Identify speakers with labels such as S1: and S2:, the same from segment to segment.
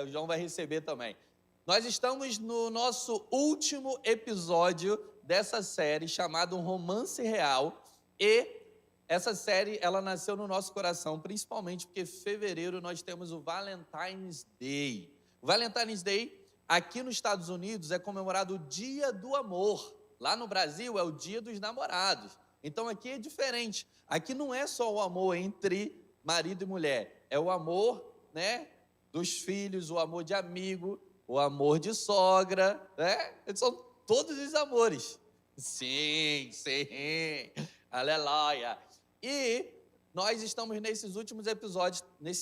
S1: O João vai receber também. Nós estamos no nosso último episódio dessa série chamado Romance Real, e essa série, ela nasceu no nosso coração, principalmente porque em fevereiro nós temos o Valentine's Day. O Valentine's Day, aqui nos Estados Unidos, é comemorado o Dia do Amor. Lá no Brasil é o Dia dos Namorados. Então aqui é diferente. Aqui não é só o amor entre marido e mulher, é o amor, né, dos filhos, o amor de amigo, o amor de sogra, né? São todos os amores. Sim, aleluia. E nós estamos nesse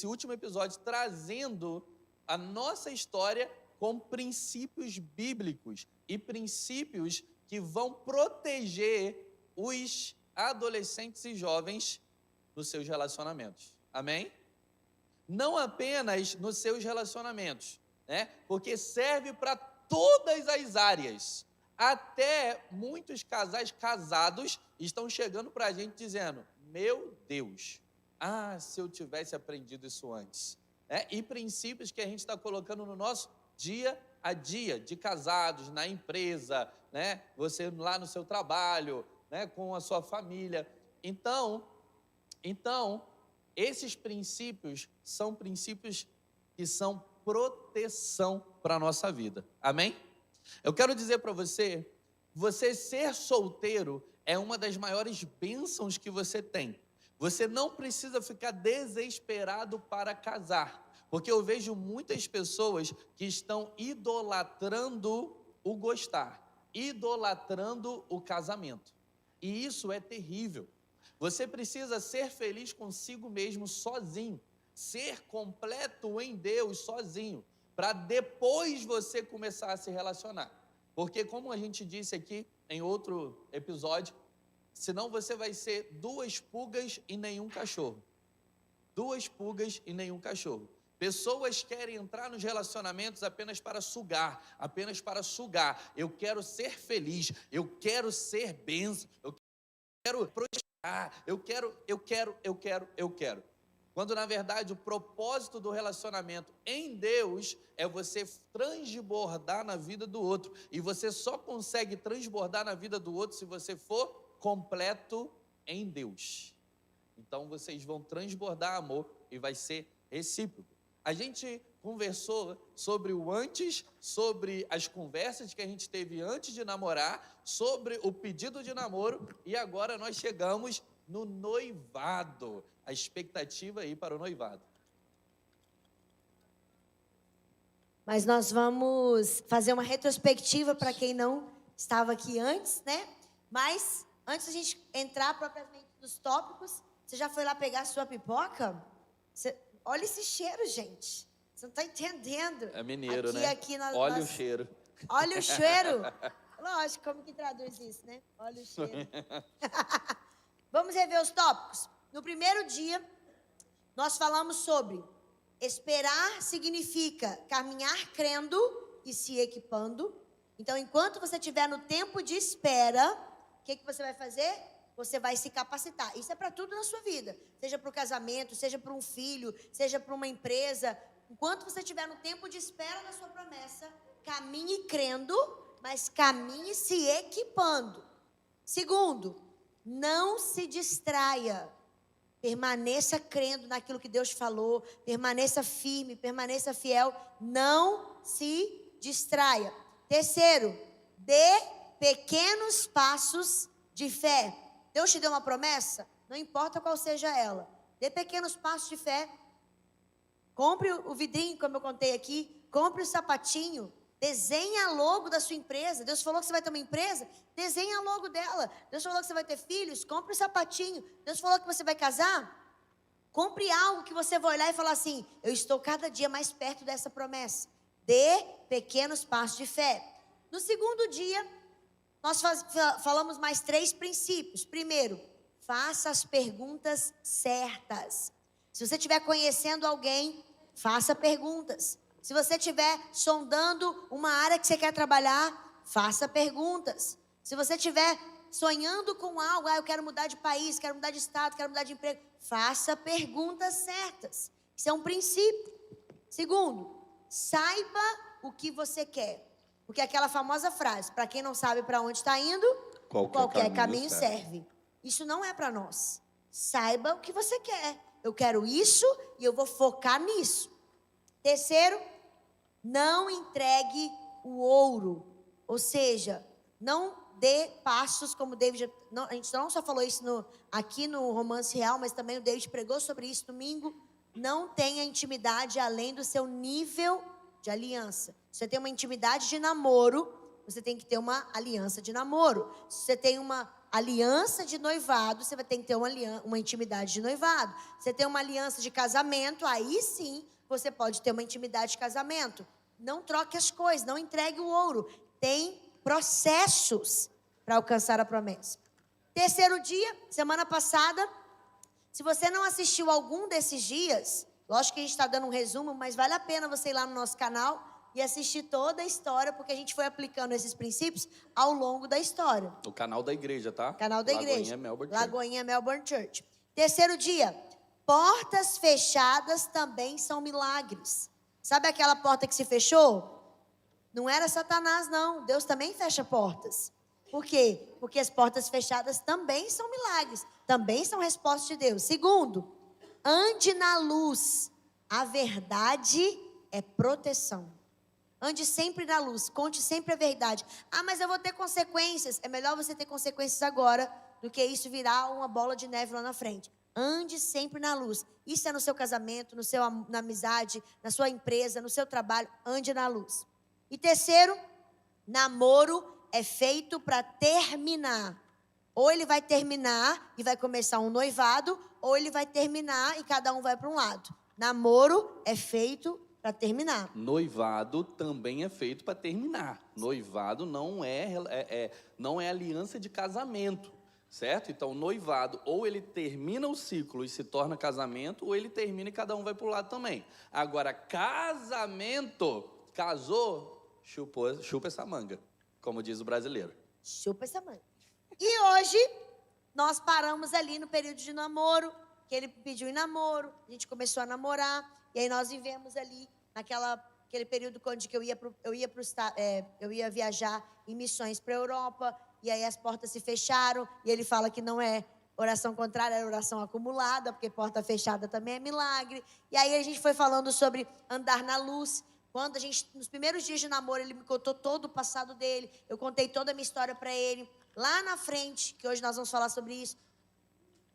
S1: último episódio, trazendo a nossa história com princípios bíblicos e princípios que vão proteger os adolescentes e jovens nos seus relacionamentos. Amém? Não apenas nos seus relacionamentos, né? Porque serve para todas as áreas. Até muitos casais casados estão chegando para a gente dizendo: meu Deus, se eu tivesse aprendido isso antes. E princípios que a gente está colocando no nosso dia a dia, de casados, na empresa, né? Você lá no seu trabalho, né? Com a sua família. Então, esses princípios são princípios que são proteção para a nossa vida. Amém? Eu quero dizer para você, você ser solteiro é uma das maiores bênçãos que você tem. Você não precisa ficar desesperado para casar, porque eu vejo muitas pessoas que estão idolatrando o gostar, idolatrando o casamento. E isso é terrível. Você precisa ser feliz consigo mesmo sozinho, ser completo em Deus sozinho, para depois você começar a se relacionar. Porque, como a gente disse aqui em outro episódio, senão você vai ser 2 pulgas e nenhum cachorro. 2 pulgas e nenhum cachorro. Pessoas querem entrar nos relacionamentos apenas para sugar, apenas para sugar. Eu quero ser feliz, eu quero ser bênção, eu quero prosperar, eu quero. Quando, na verdade, o propósito do relacionamento em Deus é você transbordar na vida do outro. E você só consegue transbordar na vida do outro se você for completo em Deus. Então, vocês vão transbordar amor e vai ser recíproco. A gente conversou sobre o antes, sobre as conversas que a gente teve antes de namorar, sobre o pedido de namoro, e agora nós chegamos no noivado. A expectativa aí para o noivado.
S2: Mas nós vamos fazer uma retrospectiva para quem não estava aqui antes, né? Mas antes da gente entrar propriamente nos tópicos, você já foi lá pegar a sua pipoca? Olha esse cheiro, gente. Você não está entendendo.
S1: É mineiro,
S2: aqui,
S1: né?
S2: Aqui
S1: olha o cheiro.
S2: Olha o cheiro. Lógico, como que traduz isso, né? Olha o cheiro. Vamos rever os tópicos. No primeiro dia, nós falamos sobre esperar significa caminhar crendo e se equipando. Então, enquanto você estiver no tempo de espera, o que você vai fazer? Você vai se capacitar. Isso é para tudo na sua vida. Seja para o casamento, seja para um filho, seja para uma empresa. Enquanto você estiver no tempo de espera da sua promessa, caminhe crendo, mas caminhe se equipando. Segundo, não se distraia. Permaneça crendo naquilo que Deus falou. Permaneça firme, permaneça fiel. Não se distraia. Terceiro, dê pequenos passos de fé. Deus te deu uma promessa? Não importa qual seja ela. Dê pequenos passos de fé. Compre o vidrinho, como eu contei aqui. Compre o sapatinho. Desenha a logo da sua empresa. Deus falou que você vai ter uma empresa? Desenha a logo dela. Deus falou que você vai ter filhos? Compre o sapatinho. Deus falou que você vai casar? Compre algo que você vai olhar e falar assim: eu estou cada dia mais perto dessa promessa. Dê pequenos passos de fé. No segundo dia, nós falamos mais 3 princípios. Primeiro, faça as perguntas certas. Se você estiver conhecendo alguém, faça perguntas. Se você estiver sondando uma área que você quer trabalhar, faça perguntas. Se você estiver sonhando com algo, eu quero mudar de país, quero mudar de estado, quero mudar de emprego, faça perguntas certas. Isso é um princípio. Segundo, saiba o que você quer. Porque aquela famosa frase, para quem não sabe para onde está indo, qualquer caminho serve. Isso não é para nós. Saiba o que você quer. Eu quero isso e eu vou focar nisso. Terceiro, não entregue o ouro. Ou seja, não dê passos como David... a gente não só falou isso aqui no Romance Real, mas também o David pregou sobre isso domingo. Não tenha intimidade além do seu nível de aliança. Se você tem uma intimidade de namoro, você tem que ter uma aliança de namoro. Se você tem uma aliança de noivado, você vai ter que ter uma intimidade de noivado. Se você tem uma aliança de casamento, aí sim você pode ter uma intimidade de casamento. Não troque as coisas, não entregue o ouro. Tem processos para alcançar a promessa. Terceiro dia, semana passada, se você não assistiu algum desses dias, lógico que a gente está dando um resumo, mas vale a pena você ir lá no nosso canal e assistir toda a história, porque a gente foi aplicando esses princípios ao longo da história.
S1: O canal da igreja, tá?
S2: Canal da igreja.
S1: Melbourne
S2: Lagoinha Melbourne Church. Terceiro dia, portas fechadas também são milagres. Sabe aquela porta que se fechou? Não era Satanás, não. Deus também fecha portas. Por quê? Porque as portas fechadas também são milagres. Também são respostas de Deus. Segundo, ande na luz. A verdade é proteção. Ande sempre na luz. Conte sempre a verdade. Ah, mas eu vou ter consequências. É melhor você ter consequências agora do que isso virar uma bola de neve lá na frente. Ande sempre na luz. Isso é no seu casamento, na amizade, na sua empresa, no seu trabalho. Ande na luz. E terceiro, namoro é feito para terminar. Ou ele vai terminar e vai começar um noivado, ou ele vai terminar e cada um vai para um lado. Namoro é feito para terminar.
S1: Noivado também é feito para terminar. Noivado não é aliança de casamento, certo? Então, noivado, ou ele termina o ciclo e se torna casamento, ou ele termina e cada um vai para o lado também. Agora, casamento, casou, chupa essa manga, como diz o brasileiro.
S2: Chupa essa manga. E hoje, nós paramos ali no período de namoro, que ele pediu em namoro, a gente começou a namorar, e aí nós vivemos ali aquele período onde que eu ia viajar em missões para a Europa, e aí as portas se fecharam, e ele fala que não é oração contrária, é oração acumulada, porque porta fechada também é milagre. E aí a gente foi falando sobre andar na luz. Quando nos primeiros dias de namoro, ele me contou todo o passado dele, eu contei toda a minha história para ele. Lá na frente, que hoje nós vamos falar sobre isso,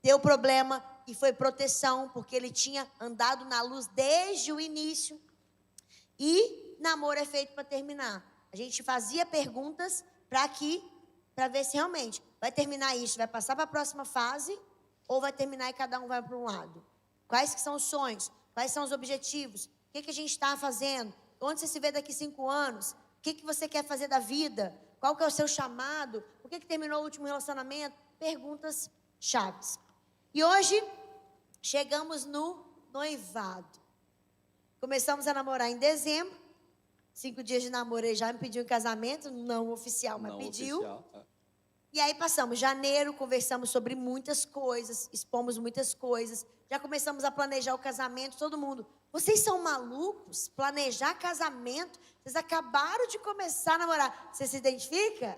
S2: deu problema e foi proteção, porque ele tinha andado na luz desde o início. E namoro é feito para terminar. A gente fazia perguntas para ver se realmente vai terminar isso, vai passar para a próxima fase, ou vai terminar e cada um vai para um lado. Quais que são os sonhos? Quais são os objetivos? O que a gente está fazendo? Onde você se vê daqui 5 anos? O que você quer fazer da vida? Qual que é o seu chamado? Por que terminou o último relacionamento? Perguntas chaves. E hoje, chegamos no noivado. Começamos a namorar em dezembro. 5 dias de namoro, ele já me pediu em casamento, não oficial, mas pediu.
S1: Oficial.
S2: E aí passamos janeiro, conversamos sobre muitas coisas, expomos muitas coisas. Já começamos a planejar o casamento, todo mundo. Vocês são malucos? Planejar casamento? Vocês acabaram de começar a namorar. Você se identifica?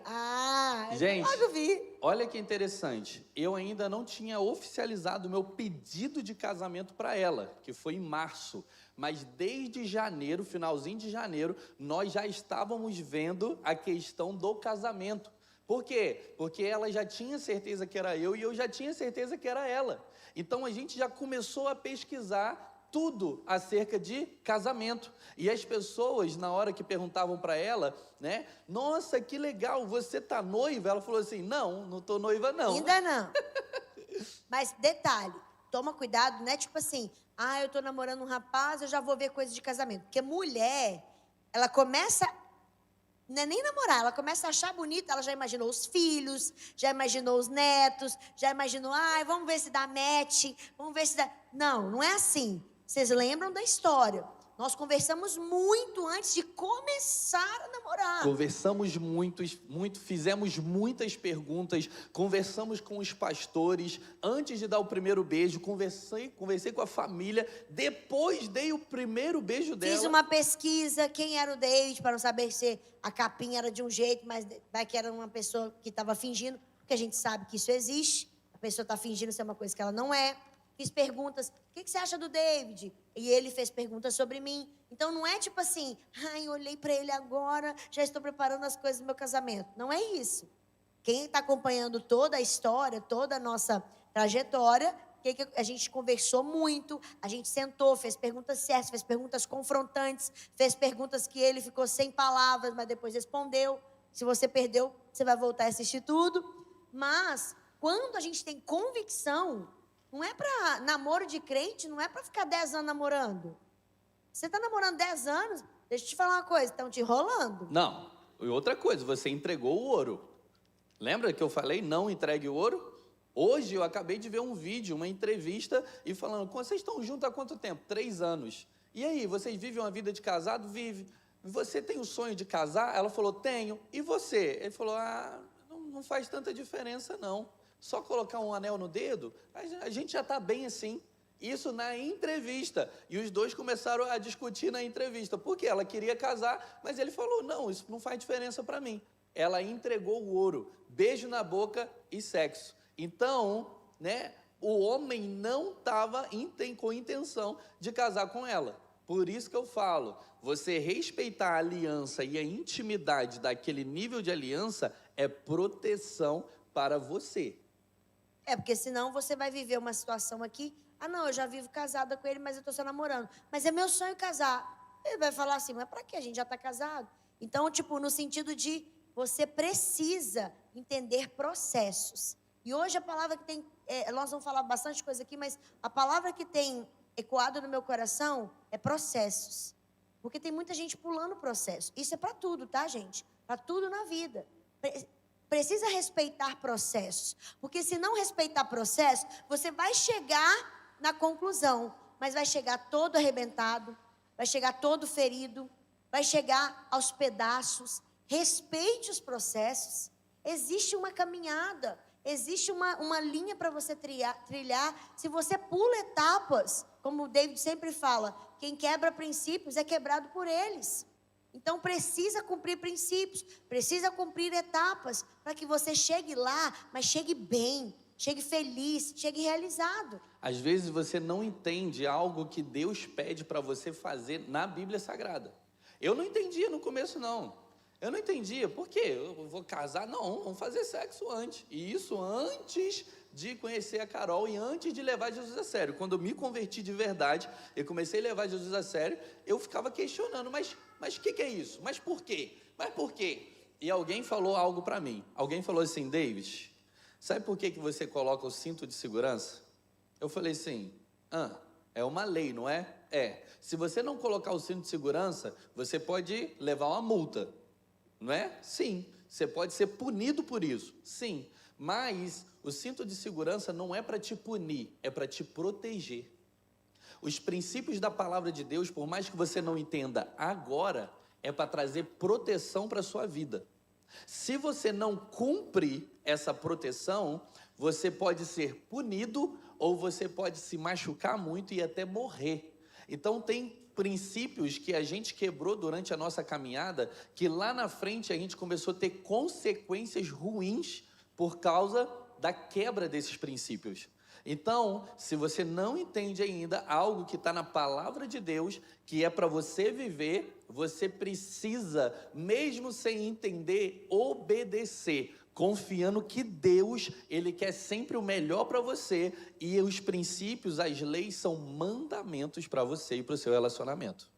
S1: Gente,
S2: logo vi.
S1: Olha que interessante. Eu ainda não tinha oficializado o meu pedido de casamento para ela, que foi em março. Mas desde janeiro, finalzinho de janeiro, nós já estávamos vendo a questão do casamento. Por quê? Porque ela já tinha certeza que era eu e eu já tinha certeza que era ela. Então a gente já começou a pesquisar tudo acerca de casamento. E as pessoas, na hora que perguntavam para ela, né? Nossa, que legal, você tá noiva? Ela falou assim, não tô noiva não.
S2: Ainda não. Mas detalhe, toma cuidado, né? Tipo assim, eu tô namorando um rapaz, eu já vou ver coisa de casamento. Porque mulher, ela começa... Não é nem namorar, ela começa a achar bonito, ela já imaginou os filhos, já imaginou os netos, já imaginou, vamos ver se dá match, vamos ver se dá... Não é assim. Vocês lembram da história. Nós conversamos muito antes de começar a namorar.
S1: Conversamos muito, fizemos muitas perguntas, conversamos com os pastores, antes de dar o primeiro beijo, conversei com a família, depois dei o primeiro beijo dela.
S2: Fiz uma pesquisa, quem era o David, para não saber se a capinha era de um jeito, mas vai que era uma pessoa que estava fingindo, porque a gente sabe que isso existe, a pessoa está fingindo ser uma coisa que ela não é. Fiz perguntas, o que você acha do David? E ele fez perguntas sobre mim. Então não é tipo assim, ai, olhei para ele agora, já estou preparando as coisas do meu casamento. Não é isso. Quem está acompanhando toda a história, toda a nossa trajetória, que a gente conversou muito, a gente sentou, fez perguntas certas, fez perguntas confrontantes, fez perguntas que ele ficou sem palavras, mas depois respondeu. Se você perdeu, você vai voltar a assistir tudo. Mas quando a gente tem convicção, não é para namoro de crente, não é para ficar 10 anos namorando. Você está namorando 10 anos, deixa eu te falar uma coisa, estão te enrolando.
S1: Não, e outra coisa, você entregou o ouro. Lembra que eu falei, não entregue o ouro? Hoje eu acabei de ver um vídeo, uma entrevista, e falando, vocês estão juntos há quanto tempo? 3 anos. E aí, vocês vivem uma vida de casado? Vive. Você tem o sonho de casar? Ela falou, tenho. E você? Ele falou, não faz tanta diferença não. Só colocar um anel no dedo, a gente já está bem assim. Isso na entrevista. E os dois começaram a discutir na entrevista. Porque ela queria casar, mas ele falou, não, isso não faz diferença para mim. Ela entregou o ouro, beijo na boca e sexo. Então, né, o homem não estava com intenção de casar com ela. Por isso que eu falo, você respeitar a aliança e a intimidade daquele nível de aliança é proteção para você.
S2: Porque senão você vai viver uma situação aqui, não, eu já vivo casada com ele, mas eu estou só namorando. Mas é meu sonho casar. Ele vai falar assim, mas para quê? A gente já está casado. Então, tipo, no sentido de você precisa entender processos. E hoje a palavra que tem, nós vamos falar bastante coisa aqui, mas a palavra que tem ecoado no meu coração é processos. Porque tem muita gente pulando processo. Isso é para tudo, tá, gente? Para tudo na vida. Precisa respeitar processos. Porque se não respeitar processo, você vai chegar na conclusão, mas vai chegar todo arrebentado, vai chegar todo ferido, vai chegar aos pedaços. Respeite os processos. Existe uma caminhada, existe uma linha para você trilhar. Se você pula etapas, como o David sempre fala, quem quebra princípios é quebrado por eles. Então precisa cumprir princípios, precisa cumprir etapas, para que você chegue lá, mas chegue bem, chegue feliz, chegue realizado.
S1: Às vezes você não entende algo que Deus pede para você fazer na Bíblia Sagrada. Eu não entendia no começo, não. Eu não entendia, por quê? Eu vou casar? Não, vamos fazer sexo antes. E isso antes de conhecer a Carol e antes de levar Jesus a sério. Quando eu me converti de verdade, eu comecei a levar Jesus a sério, eu ficava questionando, mas o que é isso? Mas por quê? Mas por quê? E alguém falou algo para mim. Alguém falou assim, David, sabe por que você coloca o cinto de segurança? Eu falei assim, é uma lei, não é? É. Se você não colocar o cinto de segurança, você pode levar uma multa. Não é? Sim. Você pode ser punido por isso. Sim. Mas o cinto de segurança não é para te punir, é para te proteger. Os princípios da palavra de Deus, por mais que você não entenda agora, é para trazer proteção para a sua vida. Se você não cumpre essa proteção, você pode ser punido ou você pode se machucar muito e até morrer. Então tem princípios que a gente quebrou durante a nossa caminhada, que lá na frente a gente começou a ter consequências ruins por causa da quebra desses princípios. Então, se você não entende ainda algo que está na palavra de Deus, que é para você viver, você precisa, mesmo sem entender, obedecer, confiando que Deus, Ele quer sempre o melhor para você, e os princípios, as leis são mandamentos para você e para o seu relacionamento.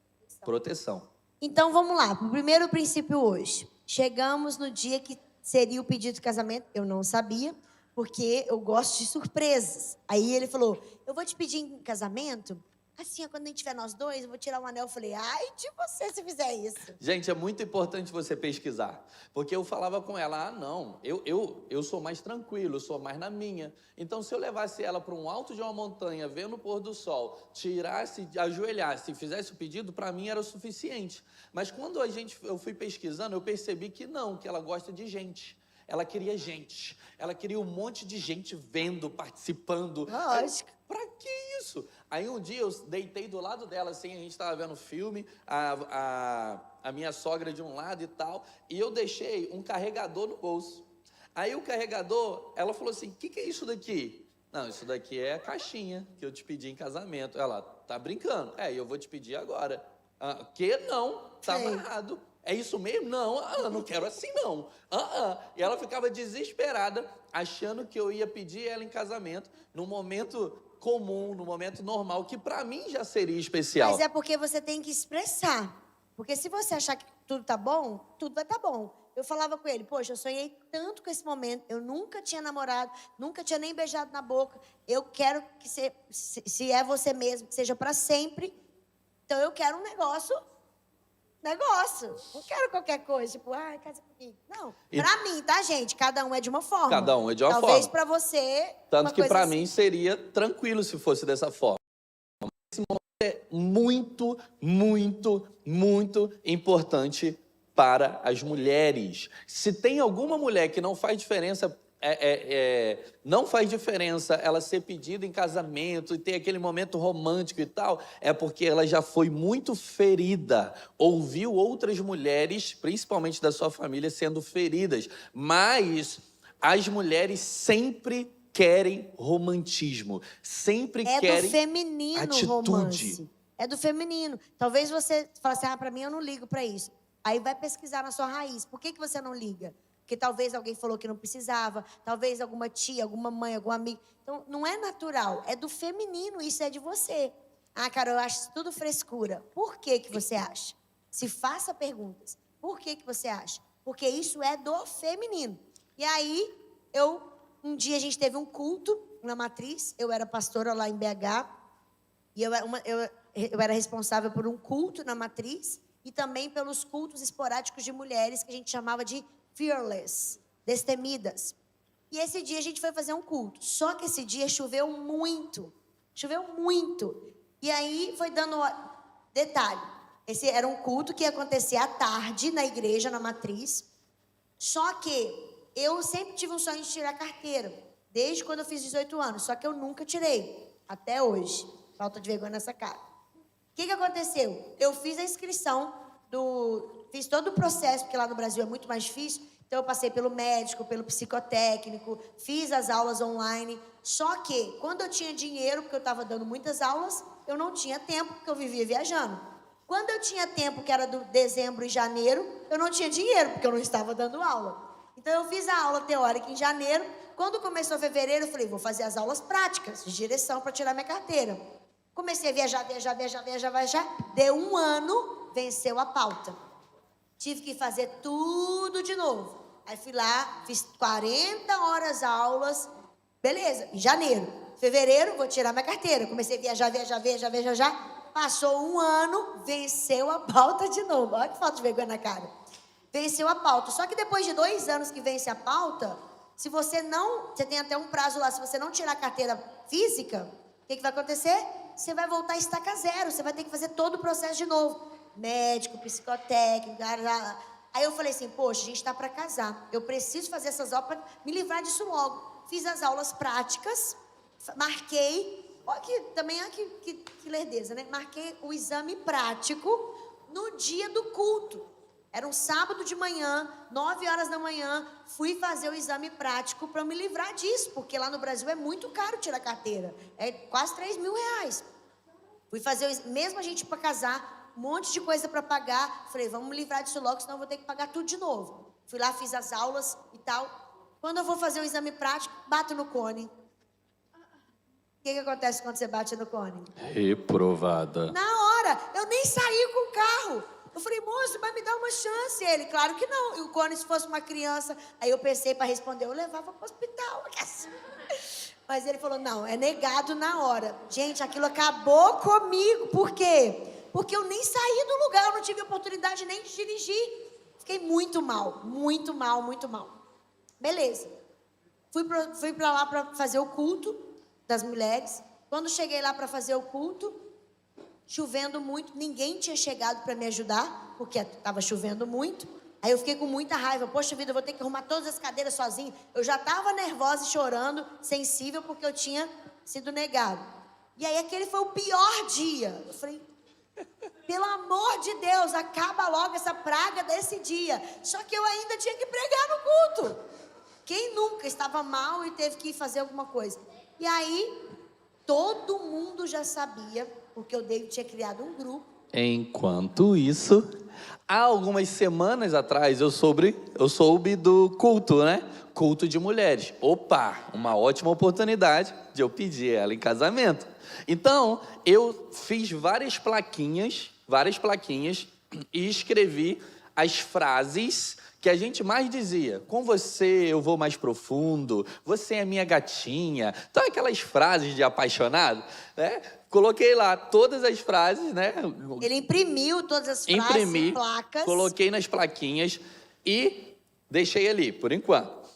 S1: Proteção.
S2: Então vamos lá, para o primeiro princípio hoje. Chegamos no dia que seria o pedido de casamento, eu não sabia, porque eu gosto de surpresas. Aí ele falou, eu vou te pedir em casamento assim, ó, quando a gente tiver nós dois, eu vou tirar um anel. Eu falei, ai de você se fizer isso.
S1: Gente, é muito importante você pesquisar. Porque eu falava com ela, não, eu sou mais tranquilo, eu sou mais na minha. Então, se eu levasse ela para um alto de uma montanha, vendo o pôr do sol, tirasse, ajoelhasse e fizesse o pedido, para mim era o suficiente. Mas quando eu fui pesquisando, eu percebi que não, que ela gosta de gente. Ela queria gente. Ela queria um monte de gente vendo, participando.
S2: Lógico.
S1: Pra que isso? Aí um dia eu deitei do lado dela, assim, a gente estava vendo filme, a minha sogra de um lado e tal, e eu deixei um carregador no bolso. Aí o carregador, ela falou assim, o que é isso daqui? Não, isso daqui é a caixinha que eu te pedi em casamento. Ela, tá brincando? Eu vou te pedir agora. Que não? Tá
S2: Sim.
S1: amarrado. É isso mesmo? Não, não quero assim não. E ela ficava desesperada, achando que eu ia pedir ela em casamento, num momento comum, no momento normal, que para mim já seria especial.
S2: Mas é porque você tem que expressar. Porque se você achar que tudo tá bom, tudo vai estar bom. Eu falava com ele, poxa, eu sonhei tanto com esse momento, eu nunca tinha namorado, nunca tinha nem beijado na boca. Eu quero que se é você mesmo, que seja para sempre. Então eu quero um negócio. Não quero qualquer coisa, tipo, casa comigo. Não, pra mim, tá, gente? Cada um é de uma forma.
S1: Cada um é de uma forma.
S2: Talvez pra você...
S1: Tanto que pra
S2: assim.
S1: mim seria tranquilo se fosse dessa forma. Esse momento é muito, muito, muito importante para as mulheres. Se tem alguma mulher que não faz diferença... não faz diferença ela ser pedida em casamento e ter aquele momento romântico e tal, é porque ela já foi muito ferida, ouviu outras mulheres, principalmente da sua família, sendo feridas, mas as mulheres sempre querem romantismo, sempre querem
S2: do feminino
S1: atitude.
S2: Romance. É do feminino. Talvez você fale assim, pra mim eu não ligo pra isso. Aí vai pesquisar na sua raiz. Por que você não liga? Porque talvez alguém falou que não precisava, talvez alguma tia, alguma mãe, algum amigo. Então, não é natural, é do feminino, isso é de você. Carol, eu acho isso tudo frescura. Por que você acha? Se faça perguntas. Por que você acha? Porque isso é do feminino. E aí, um dia a gente teve um culto na Matriz, eu era pastora lá em BH, e eu era responsável por um culto na Matriz, e também pelos cultos esporádicos de mulheres, que a gente chamava de fearless, destemidas. E esse dia a gente foi fazer um culto. Só que esse dia choveu muito. E aí foi dando... Detalhe, esse era um culto que ia acontecer à tarde na igreja, na Matriz. Só que eu sempre tive um sonho de tirar carteira. Desde quando eu fiz 18 anos. Só que eu nunca tirei. Até hoje. Falta de vergonha nessa cara. O que aconteceu? Eu fiz a inscrição Fiz todo o processo, porque lá no Brasil é muito mais difícil. Então, eu passei pelo médico, pelo psicotécnico, fiz as aulas online. Só que, quando eu tinha dinheiro, porque eu estava dando muitas aulas, eu não tinha tempo, porque eu vivia viajando. Quando eu tinha tempo, que era do dezembro e janeiro, eu não tinha dinheiro, porque eu não estava dando aula. Então, eu fiz a aula teórica em janeiro. Quando começou fevereiro, eu falei, vou fazer as aulas práticas, de direção, para tirar minha carteira. Comecei a viajar. Deu um ano, venceu a pauta. Tive que fazer tudo de novo. Aí fui lá, fiz 40 horas aulas. Beleza, em janeiro. Fevereiro, vou tirar minha carteira. Comecei a viajar. Passou um ano, venceu a pauta de novo. Olha que falta de vergonha na cara. Venceu a pauta. Só que depois de 2 anos que vence a pauta, se você não... Você tem até um prazo lá. Se você não tirar a carteira física, o que vai acontecer? Você vai voltar a estaca zero. Você vai ter que fazer todo o processo de novo. Médico, psicotécnico. Aí eu falei assim, poxa, a gente está para casar. Eu preciso fazer essas aulas para me livrar disso logo. Fiz as aulas práticas, marquei. Olha que, também, olha que lerdeza, né? Marquei o exame prático no dia do culto. Era um sábado de manhã, 9 horas da manhã. Fui fazer o exame prático para me livrar disso, porque lá no Brasil é muito caro tirar carteira. É quase 3 mil reais. Fui fazer, mesmo a gente para casar, um monte de coisa para pagar. Falei, vamos me livrar disso logo, senão eu vou ter que pagar tudo de novo. Fui lá, fiz as aulas e tal. Quando eu vou fazer o exame prático, bato no cone. O que acontece quando você bate no cone?
S1: Reprovada.
S2: Na hora, eu nem saí com o carro. Eu falei, moço, vai me dar uma chance. Ele, claro que não. E o cone, se fosse uma criança, aí eu pensei para responder, eu levava para o hospital. Mas ele falou, não, é negado na hora. Gente, aquilo acabou comigo. Por quê? Porque eu nem saí do lugar, eu não tive oportunidade nem de dirigir. Fiquei muito mal, muito mal, muito mal. Beleza. Fui pra lá para fazer o culto das mulheres. Quando cheguei lá para fazer o culto, chovendo muito, ninguém tinha chegado para me ajudar, porque estava chovendo muito. Aí eu fiquei com muita raiva. Poxa vida, eu vou ter que arrumar todas as cadeiras sozinha. Eu já estava nervosa e chorando, sensível, porque eu tinha sido negado. E aí aquele foi o pior dia. Eu falei, pelo amor de Deus, acaba logo essa praga desse dia. Só que eu ainda tinha que pregar no culto. Quem nunca estava mal e teve que ir fazer alguma coisa? E aí, todo mundo já sabia, porque o David tinha criado um grupo.
S1: Enquanto isso, há algumas semanas atrás eu soube do culto, né? Culto de mulheres. Opa, uma ótima oportunidade de eu pedir ela em casamento. Então, eu fiz várias plaquinhas e escrevi as frases que a gente mais dizia. Com você eu vou mais profundo, você é minha gatinha. Então, aquelas frases de apaixonado, né? Coloquei lá todas as frases, né?
S2: Ele imprimiu todas as frases em placas.
S1: Coloquei nas plaquinhas e deixei ali, por enquanto.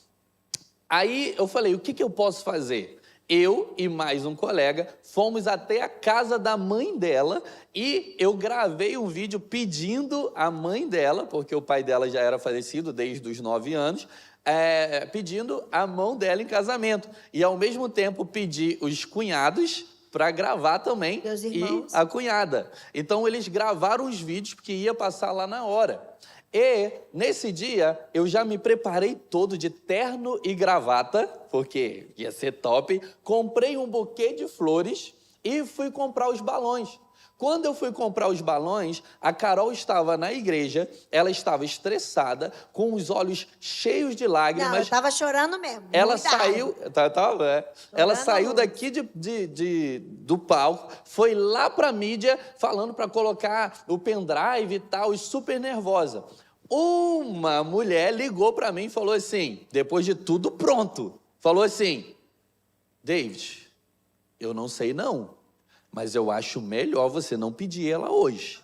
S1: Aí eu falei, o que eu posso fazer? Eu e mais um colega fomos até a casa da mãe dela e eu gravei um vídeo pedindo a mãe dela, porque o pai dela já era falecido desde os 9 anos, pedindo a mão dela em casamento. E ao mesmo tempo pedi os cunhados para gravar também e a cunhada. Então eles gravaram os vídeos porque ia passar lá na hora. E nesse dia eu já me preparei todo de terno e gravata, porque ia ser top. Comprei um buquê de flores e fui comprar os balões. Quando eu fui comprar os balões, a Carol estava na igreja, ela estava estressada, com os olhos cheios de lágrimas.
S2: Não, eu estava chorando mesmo.
S1: Ela saiu, ela saiu daqui do palco, foi lá para a mídia, falando para colocar o pendrive e tal, e super nervosa. Uma mulher ligou para mim e falou assim, depois de tudo pronto, falou assim, David, eu não sei não, mas eu acho melhor você não pedir ela hoje.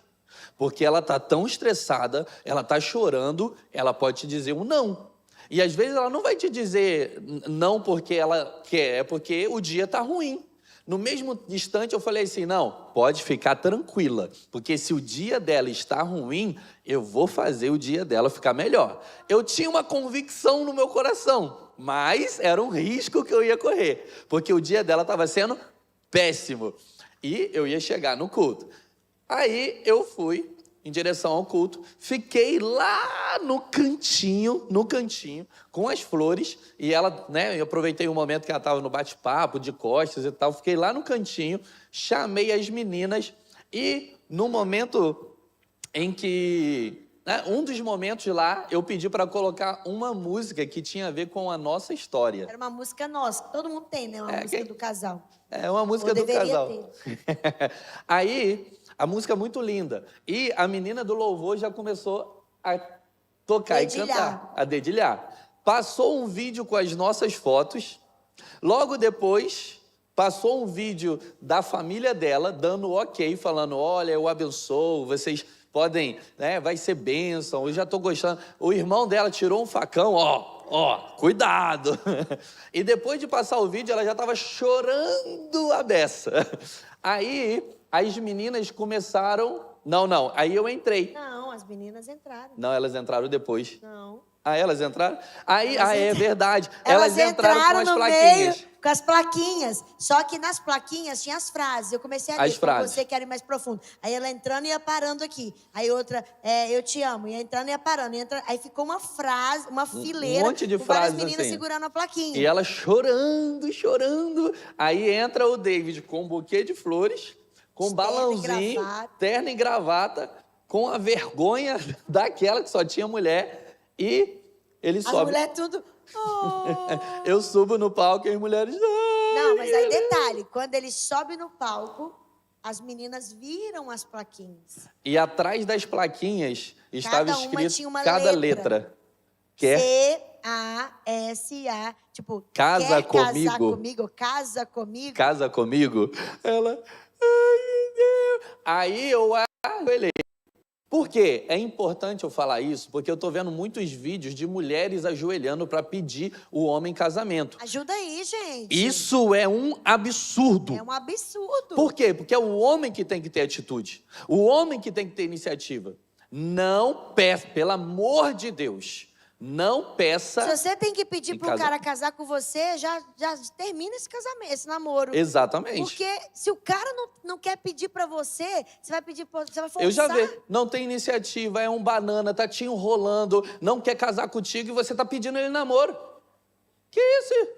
S1: Porque ela está tão estressada, ela está chorando, ela pode te dizer um não. E às vezes ela não vai te dizer não porque ela quer, é porque o dia está ruim. No mesmo instante eu falei assim, não, pode ficar tranquila, porque se o dia dela está ruim, eu vou fazer o dia dela ficar melhor. Eu tinha uma convicção no meu coração, mas era um risco que eu ia correr, porque o dia dela estava sendo péssimo. E eu ia chegar no culto. Aí eu fui em direção ao culto, fiquei lá no cantinho, com as flores, e ela, né, eu aproveitei um momento que ela estava no bate-papo, de costas e tal, fiquei lá no cantinho, chamei as meninas, e no momento em que, né, um dos momentos lá, eu pedi para colocar uma música que tinha a ver com a nossa história.
S2: Era uma música nossa, todo mundo tem, né, uma música do casal.
S1: É uma música do casal. Aí, a música é muito linda. E a menina do louvor já começou a tocar e cantar, a dedilhar. Passou um vídeo com as nossas fotos. Logo depois, passou um vídeo da família dela, dando ok, falando, olha, eu abençoo, vocês podem, né, vai ser bênção, eu já estou gostando. O irmão dela tirou um facão, ó, cuidado. E depois de passar o vídeo, ela já estava chorando a beça. Aí, as meninas começaram... Não, aí eu entrei.
S2: Não, as meninas entraram.
S1: Não, elas entraram depois.
S2: Não.
S1: Ah, elas entraram? Aí, é verdade. Elas entraram com as plaquinhas.
S2: Meio, com as plaquinhas. Só que nas plaquinhas tinha as frases. Eu comecei a ler, com você quer ir mais profundo. Aí ela entrando e ia parando aqui. Aí outra, eu te amo. Ia entrando e ia parando. Aí ficou uma frase, uma fileira.
S1: Um monte de
S2: com
S1: frases
S2: várias meninas
S1: assim,
S2: segurando a plaquinha.
S1: E ela chorando. Aí entra o David com um buquê de flores, com balãozinho, terno e gravata, com a vergonha daquela que só tinha mulher. E ele sobe.
S2: As mulheres tudo... Oh.
S1: Eu subo no palco e as mulheres...
S2: Não, mas aí detalhe, quando ele sobe no palco, as meninas viram as plaquinhas.
S1: E atrás das plaquinhas estava escrito
S2: tinha uma
S1: cada letra. Que é...
S2: C-A-S-A, tipo,
S1: Casa
S2: quer casar
S1: comigo?
S2: comigo? Casa comigo?
S1: Casa comigo? Ela, ai, meu Deus. Aí eu ajoelhei. Por quê? É importante eu falar isso, porque eu estou vendo muitos vídeos de mulheres ajoelhando para pedir o homem em casamento.
S2: Ajuda aí, gente.
S1: Isso é um absurdo.
S2: É um absurdo.
S1: Por quê? Porque é o homem que tem que ter atitude. O homem que tem que ter iniciativa. Não peça, pelo amor de Deus, não peça.
S2: Se você tem que pedir para o
S1: casa-
S2: cara casar com você, já termina esse casamento, esse namoro.
S1: Exatamente.
S2: Porque se o cara não quer pedir para você, você vai forçar.
S1: Eu já vi, não tem iniciativa, é um banana, tá te enrolando, não quer casar contigo e você tá pedindo ele namoro. Que isso?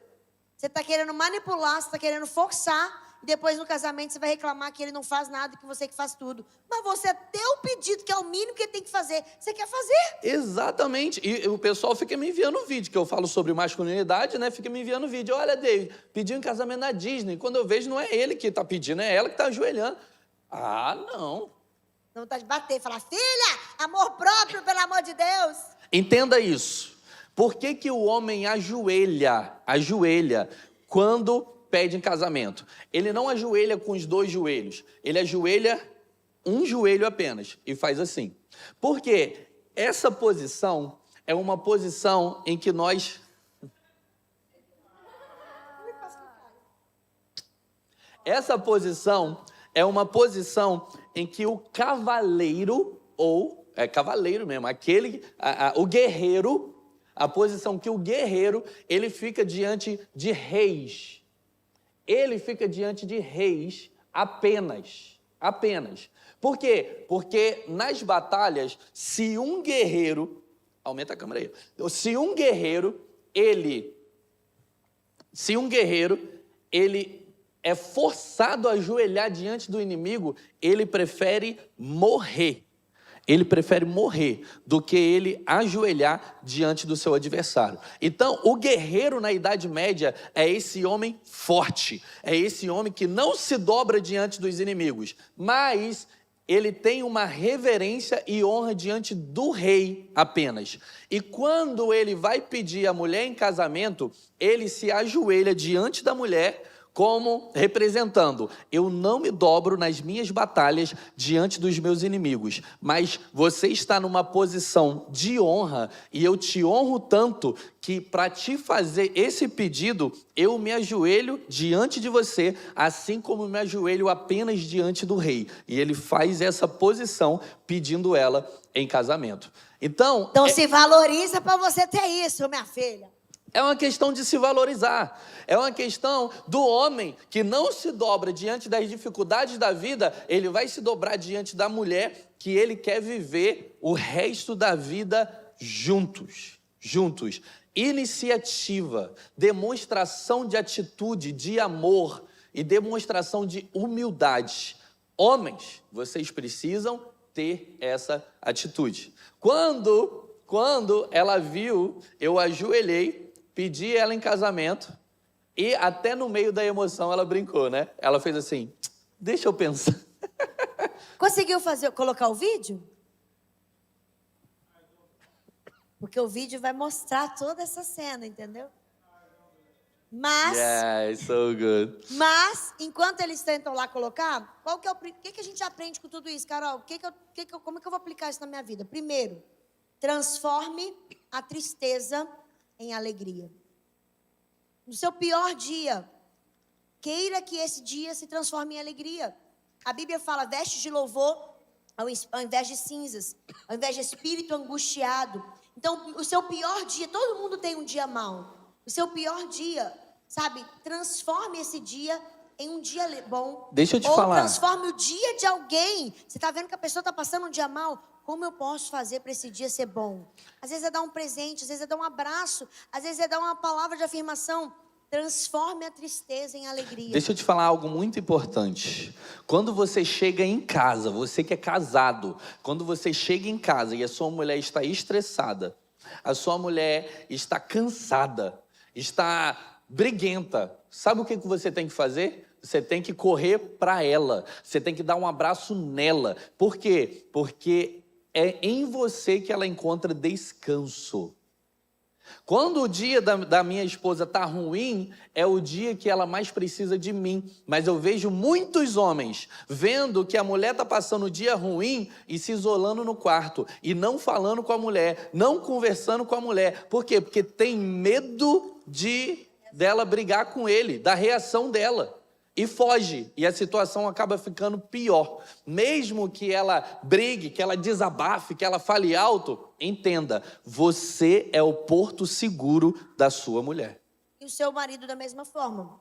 S2: Você tá querendo manipular, você tá querendo forçar, e depois no casamento você vai reclamar que ele não faz nada, que você que faz tudo. Mas você tem o pedido, que é o mínimo que ele tem que fazer, você quer fazer.
S1: Exatamente. E o pessoal fica me enviando vídeo, que eu falo sobre masculinidade, né? Fica me enviando vídeo. Olha, David, pediu em casamento na Disney. Quando eu vejo, não é ele que tá pedindo, é ela que tá ajoelhando. Ah, não.
S2: Não vontade de bater, falar, filha, amor próprio, pelo amor de Deus.
S1: Entenda isso. Por que que o homem ajoelha quando pede em casamento? Ele não ajoelha com os dois joelhos. Ele ajoelha um joelho apenas e faz assim. Porque essa posição é uma posição em que nós... Essa posição é uma posição em que o cavaleiro, ou é cavaleiro mesmo, o guerreiro, a posição que o guerreiro, ele fica diante de reis. Ele fica diante de reis apenas. Por quê? Porque nas batalhas, se um guerreiro, aumenta a câmera aí, se um guerreiro, ele é forçado a ajoelhar diante do inimigo, ele prefere morrer. Ele prefere morrer do que ele ajoelhar diante do seu adversário. Então, o guerreiro na Idade Média é esse homem forte, é esse homem que não se dobra diante dos inimigos, mas ele tem uma reverência e honra diante do rei apenas. E quando ele vai pedir a mulher em casamento, ele se ajoelha diante da mulher, como representando, eu não me dobro nas minhas batalhas diante dos meus inimigos, mas você está numa posição de honra e eu te honro tanto que para te fazer esse pedido, eu me ajoelho diante de você, assim como me ajoelho apenas diante do rei. E ele faz essa posição pedindo ela em casamento. Então
S2: se valoriza para você ter isso, minha filha.
S1: É uma questão de se valorizar. É uma questão do homem que não se dobra diante das dificuldades da vida, ele vai se dobrar diante da mulher que ele quer viver o resto da vida juntos. Iniciativa, demonstração de atitude, de amor e demonstração de humildade. Homens, vocês precisam ter essa atitude. Quando ela viu, eu ajoelhei, pedi ela em casamento e até no meio da emoção ela brincou, né? Ela fez assim, deixa eu pensar.
S2: Conseguiu colocar o vídeo? Porque o vídeo vai mostrar toda essa cena, entendeu? Mas,
S1: Yeah, it's so good.
S2: Mas, enquanto eles tentam lá colocar, o que a gente aprende com tudo isso, Carol? Como é que eu vou aplicar isso na minha vida? Primeiro, transforme a tristeza em alegria. No seu pior dia, queira que esse dia se transforme em alegria. A Bíblia fala, vestes de louvor ao invés de cinzas, ao invés de espírito angustiado. Então, o seu pior dia, todo mundo tem um dia mau. O seu pior dia, sabe, transforme esse dia em um dia bom.
S1: Deixa eu te
S2: ou
S1: falar.
S2: Transforme o dia de alguém. Você está vendo que a pessoa está passando um dia mal? Como eu posso fazer para esse dia ser bom? Às vezes é dar um presente, às vezes é dar um abraço, às vezes é dar uma palavra de afirmação. Transforme a tristeza em alegria.
S1: Deixa eu te falar algo muito importante. Quando você chega em casa, você que é casado, quando você chega em casa e a sua mulher está estressada, a sua mulher está cansada, está briguenta, sabe o que você tem que fazer? Você tem que correr para ela, você tem que dar um abraço nela. Por quê? Porque é em você que ela encontra descanso. Quando o dia da minha esposa tá ruim, é o dia que ela mais precisa de mim. Mas eu vejo muitos homens vendo que a mulher tá passando o dia ruim e se isolando no quarto. E não falando com a mulher, não conversando com a mulher. Por quê? Porque tem medo dela brigar com ele, da reação dela. E foge, e a situação acaba ficando pior. Mesmo que ela brigue, que ela desabafe, que ela fale alto, entenda, você é o porto seguro da sua mulher.
S2: E o seu marido da mesma forma.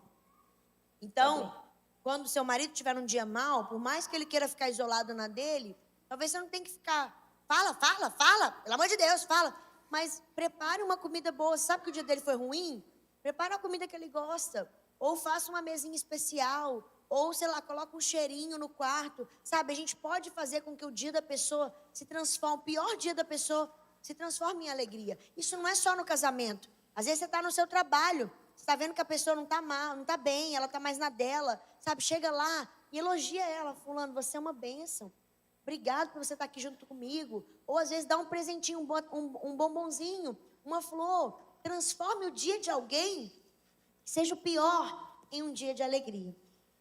S2: Então, quando o seu marido estiver num dia mal, por mais que ele queira ficar isolado na dele, talvez você não tenha que ficar, fala, pelo amor de Deus, fala. Mas prepare uma comida boa. Sabe que o dia dele foi ruim? Prepare uma comida que ele gosta. Ou faça uma mesinha especial, ou, sei lá, coloca um cheirinho no quarto, sabe? A gente pode fazer com que o dia da pessoa se transforme, o pior dia da pessoa se transforme em alegria. Isso não é só no casamento. Às vezes você está no seu trabalho, você está vendo que a pessoa não está mal, não está bem, ela está mais na dela, sabe? Chega lá e elogia ela, fulano, você é uma bênção. Obrigado por você estar aqui junto comigo. Ou às vezes dá um presentinho, um bombonzinho, uma flor. Transforme o dia de alguém, seja o pior, em um dia de alegria.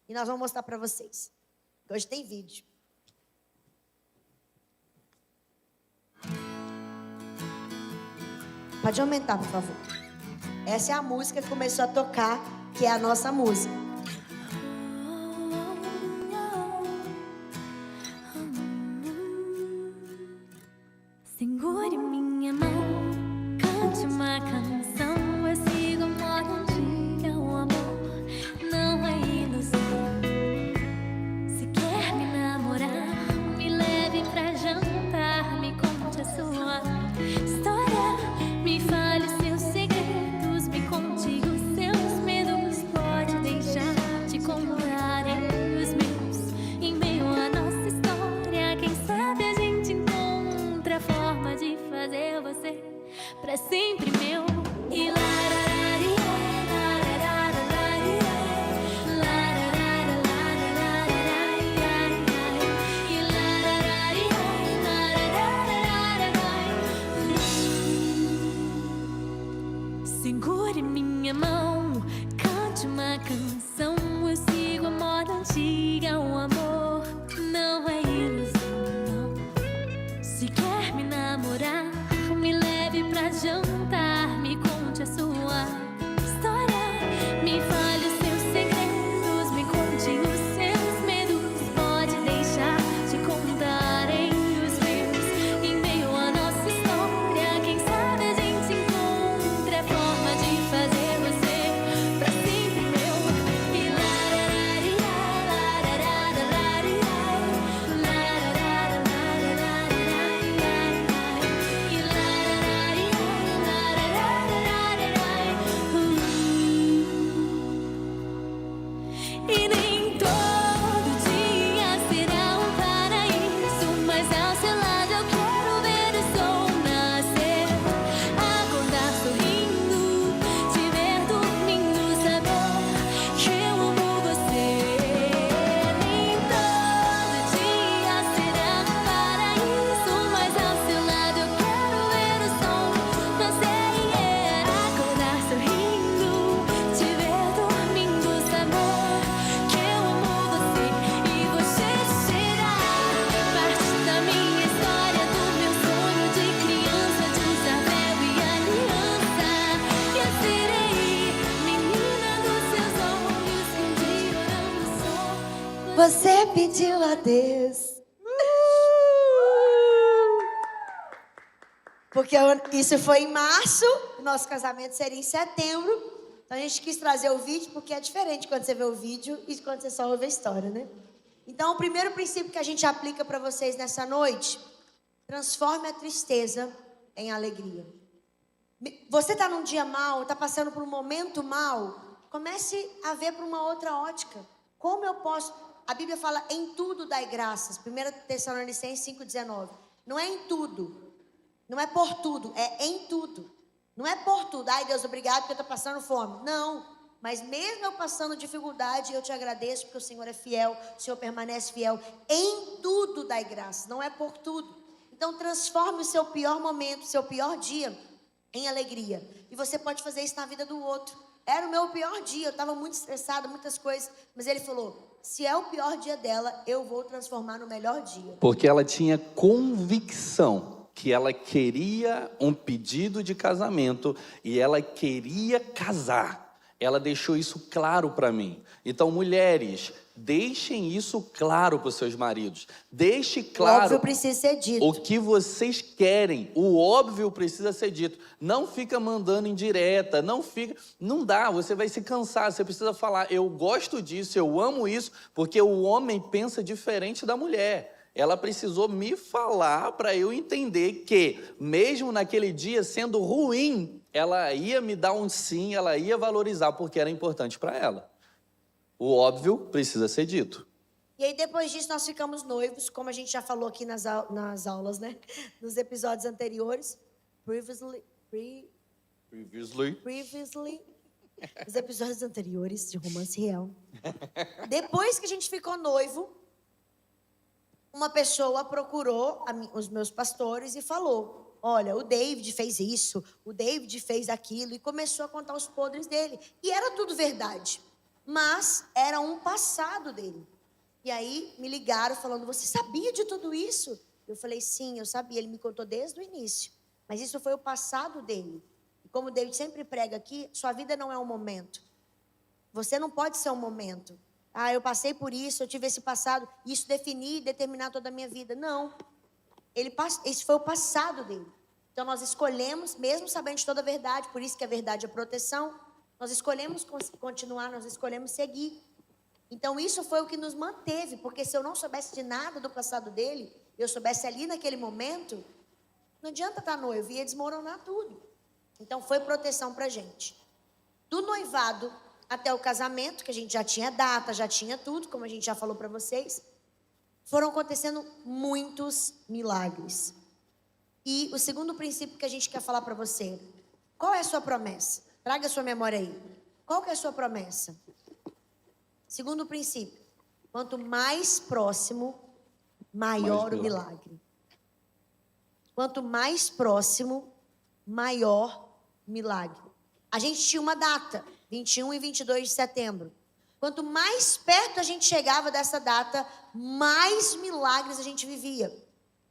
S2: E nós vamos mostrar para vocês. Hoje tem vídeo. Pode aumentar, por favor. Essa é a música que começou a tocar, que é a nossa música.
S3: Segure minha mão, cante uma canção. Eu sigo a moda antiga, o amor não é ilusão. Se quer me namorar, me leve pra jantar, me conte a sua história, me fale os seus segredos, me conte os seus medos. Pode deixar de contarem os meus. Em meio à nossa história, quem sabe a gente encontra a forma de fazer você pra sempre meu. E segure minha mão, cante uma canção. Eu sigo a moda antiga, o amor não é ilusão, não. Se quer me namorar, me leve pra jantar, me conte a sua história, me fale os seus segredos, me conte os seus medos. Pode deixar de contarem os meus. Em meio à nossa história, quem sabe a gente encontra a forma de fazer você pra sempre meu. E e nem todo dia será um paraíso, mas ao seu lado eu quero ver o sol nascer, acordar sorrindo, te ver dormindo, saber que eu amo você. Nem todo dia será um paraíso, mas ao seu lado eu quero ver o sol nascer, acordar sorrindo, te ver dormindo, saber que eu amo você. E você será parte da minha história, do meu sonho de criança, de usar véu e aliança. E eu serei menina dos seus olhos, que um dia orando sou.
S2: Você pediu a Deus. Porque isso foi em março, o nosso casamento seria em setembro. Então a gente quis trazer o vídeo, porque é diferente quando você vê o vídeo e quando você só ouve a história, né? Então o primeiro princípio que a gente aplica para vocês nessa noite: transforme a tristeza em alegria. Você está num dia mal, está passando por um momento mal, comece a ver por uma outra ótica. Como eu posso... A Bíblia fala, em tudo dai graças. 1 Tessalonicenses 5,19. Não é em tudo, não é por tudo, é em tudo. Não é por tudo. Ai, Deus, obrigado porque eu estou passando fome. Não, mas mesmo eu passando dificuldade, eu te agradeço porque o Senhor é fiel, o Senhor permanece fiel. Em tudo dai graças, não é por tudo. Então transforme o seu pior momento, o seu pior dia em alegria. E você pode fazer isso na vida do outro. Era o meu pior dia, eu estava muito estressada, muitas coisas. Mas ele falou, se é o pior dia dela, eu vou transformar no melhor dia.
S1: Porque ela tinha convicção que ela queria um pedido de casamento e ela queria casar. Ela deixou isso claro para mim. Então, mulheres, deixem isso claro para os seus maridos. Deixe claro.
S2: O óbvio precisa ser dito.
S1: O que vocês querem. O óbvio precisa ser dito. Não fica mandando indireta, não dá, você vai se cansar. Você precisa falar, eu gosto disso, eu amo isso, porque o homem pensa diferente da mulher. Ela precisou me falar para eu entender que, mesmo naquele dia sendo ruim, ela ia me dar um sim, ela ia valorizar, porque era importante para ela. O óbvio precisa ser dito.
S2: E aí, depois disso, nós ficamos noivos, como a gente já falou aqui nas aulas, né? Nos episódios anteriores. Previously. Nos episódios anteriores de Romance Real. Depois que a gente ficou noivo, uma pessoa procurou os meus pastores e falou, olha, o David fez isso, o David fez aquilo, e começou a contar os podres dele. E era tudo verdade, mas era um passado dele. E aí me ligaram falando, você sabia de tudo isso? Eu falei, sim, eu sabia, ele me contou desde o início. Mas isso foi o passado dele. E como o David sempre prega aqui, sua vida não é um momento. Você não pode ser um momento. Ah, eu passei por isso, eu tive esse passado, isso definir e determinar toda a minha vida. Não. Esse foi o passado dele. Então nós escolhemos, mesmo sabendo de toda a verdade, por isso que a verdade é proteção, nós escolhemos continuar, nós escolhemos seguir. Então isso foi o que nos manteve, porque se eu não soubesse de nada do passado dele, eu soubesse ali naquele momento, não adianta estar noivo, ia desmoronar tudo. Então foi proteção pra gente. Do noivado até o casamento, que a gente já tinha data, já tinha tudo, como a gente já falou para vocês, foram acontecendo muitos milagres. E o segundo princípio que a gente quer falar para você, qual é a sua promessa? Traga a sua memória aí. Qual que é a sua promessa? Segundo princípio, quanto mais próximo, maior o milagre. Quanto mais próximo, maior milagre. A gente tinha uma data, 21 e 22 de setembro. Quanto mais perto a gente chegava dessa data, mais milagres a gente vivia.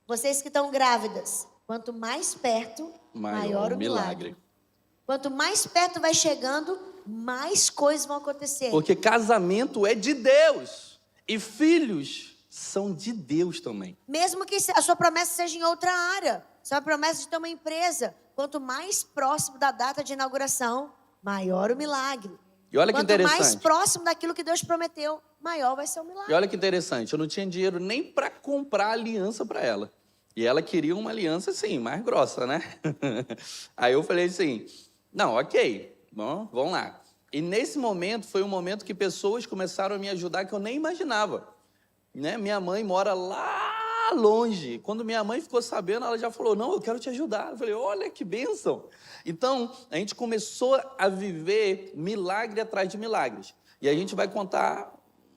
S2: Vocês que estão grávidas, quanto mais perto, maior o milagre. Quanto mais perto vai chegando, mais coisas vão acontecer.
S1: Porque casamento é de Deus. E filhos são de Deus também.
S2: Mesmo que a sua promessa seja em outra área. Sua promessa de ter uma empresa. Quanto mais próximo da data de inauguração, maior o milagre.
S1: E olha que interessante.
S2: Quanto mais próximo daquilo que Deus prometeu, maior vai ser o milagre.
S1: E olha que interessante, eu não tinha dinheiro nem para comprar aliança para ela. E ela queria uma aliança, assim, mais grossa, né? Aí eu falei assim, não, ok, bom, vamos lá. E nesse momento, foi um momento que pessoas começaram a me ajudar que eu nem imaginava. Né? Minha mãe mora lá longe. Quando minha mãe ficou sabendo, ela já falou, não, eu quero te ajudar. Eu falei, olha que bênção. Então, a gente começou a viver milagre atrás de milagres. E a gente vai contar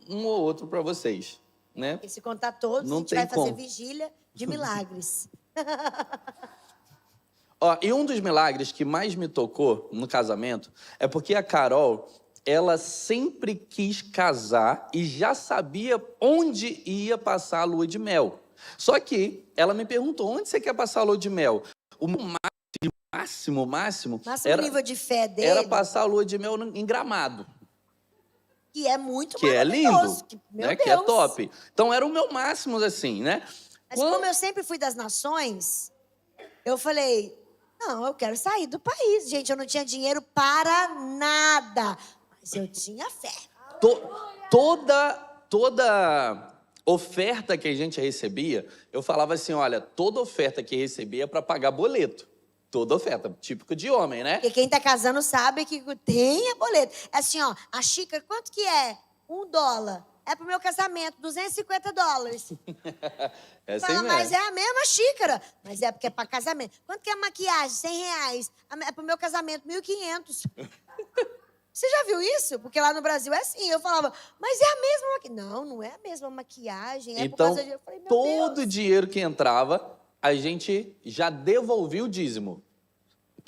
S1: um ou outro para vocês. Né?
S2: E se contar todos,
S1: não
S2: a gente vai fazer
S1: como.
S2: vigília de milagres.
S1: Ó, e um dos milagres que mais me tocou no casamento é porque a Carol, ela sempre quis casar e já sabia onde ia passar a lua de mel. Só que ela me perguntou, onde você quer passar a lua de mel? O máximo era,
S2: nível de fé dele,
S1: era passar a lua de mel em Gramado.
S2: Que é muito
S1: que é lindo,
S2: meu
S1: né?
S2: Deus.
S1: Que é top. Então era o meu máximo, assim, né?
S2: Mas como eu sempre fui das nações, eu falei, não, eu quero sair do país. Gente, eu não tinha dinheiro para nada. Mas eu tinha fé.
S1: Toda oferta que a gente recebia, eu falava assim, olha, toda oferta que recebia é para pagar boleto. Toda oferta, típico de homem, né?
S2: Porque quem tá casando sabe que tem boleto. É assim, ó, a xícara, quanto que é? $1. É pro meu casamento, $250.
S1: É assim
S2: Fala,
S1: mesmo.
S2: mas é a mesma xícara. Mas é porque é para casamento. Quanto que é a maquiagem? R$100. É pro meu casamento, 1.500. Você já viu isso? Porque lá no Brasil é assim. Eu falava, mas é a mesma maquiagem. Não, não é a mesma maquiagem. É
S1: então,
S2: por causa de... Eu falei, meu
S1: todo
S2: Deus.
S1: dinheiro que entrava, a gente já devolvia o dízimo.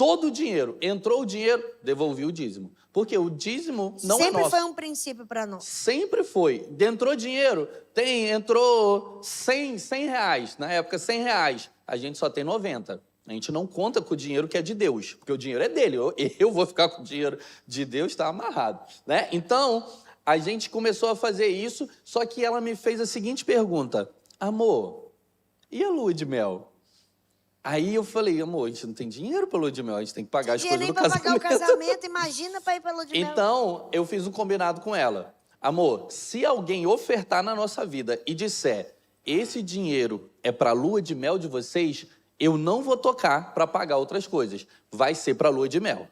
S1: todo o dinheiro. Entrou o dinheiro, devolvi o dízimo. Porque o dízimo não é
S2: Sempre
S1: nosso.
S2: foi um princípio para nós.
S1: Sempre foi. Entrou dinheiro, entrou 100 reais. Na época, 100 reais. A gente só tem 90. A gente não conta com o dinheiro que é de Deus, porque o dinheiro é dele. Eu vou ficar com o dinheiro de Deus, está amarrado, né? Então, a gente começou a fazer isso, só que ela me fez a seguinte pergunta: amor, e a lua de mel? Aí eu falei, amor, a gente não tem dinheiro para lua de mel, a gente tem que pagar as coisas do casamento.
S2: Nem para pagar o casamento, imagina para ir para lua de mel.
S1: Então, eu fiz um combinado com ela. Amor, se alguém ofertar na nossa vida e disser, esse dinheiro é para a lua de mel de vocês, eu não vou tocar para pagar outras coisas. Vai ser para a lua de mel.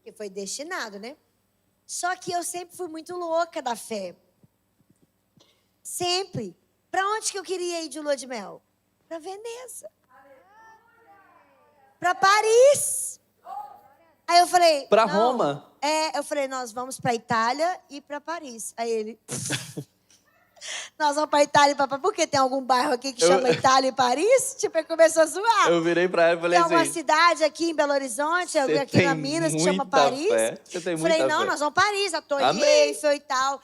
S2: Que foi destinado, né? Só que eu sempre fui muito louca da fé. Sempre. Para onde que eu queria ir de lua de mel? Para Veneza. Para Paris. Aí eu falei...
S1: Para
S2: não.
S1: Roma.
S2: Eu falei, nós vamos para Itália e para Paris. Aí ele... Nós vamos para Itália e para Paris. Por que tem algum bairro aqui que chama Itália e Paris? Tipo, ele começou a zoar.
S1: Eu virei para ela e falei
S2: tem
S1: assim...
S2: alguma cidade aqui em Belo Horizonte, aqui na Minas, que chama Paris?
S1: Você tem muita
S2: Falei, não,
S1: fé.
S2: nós vamos Paris, a Torre Eiffel e tal.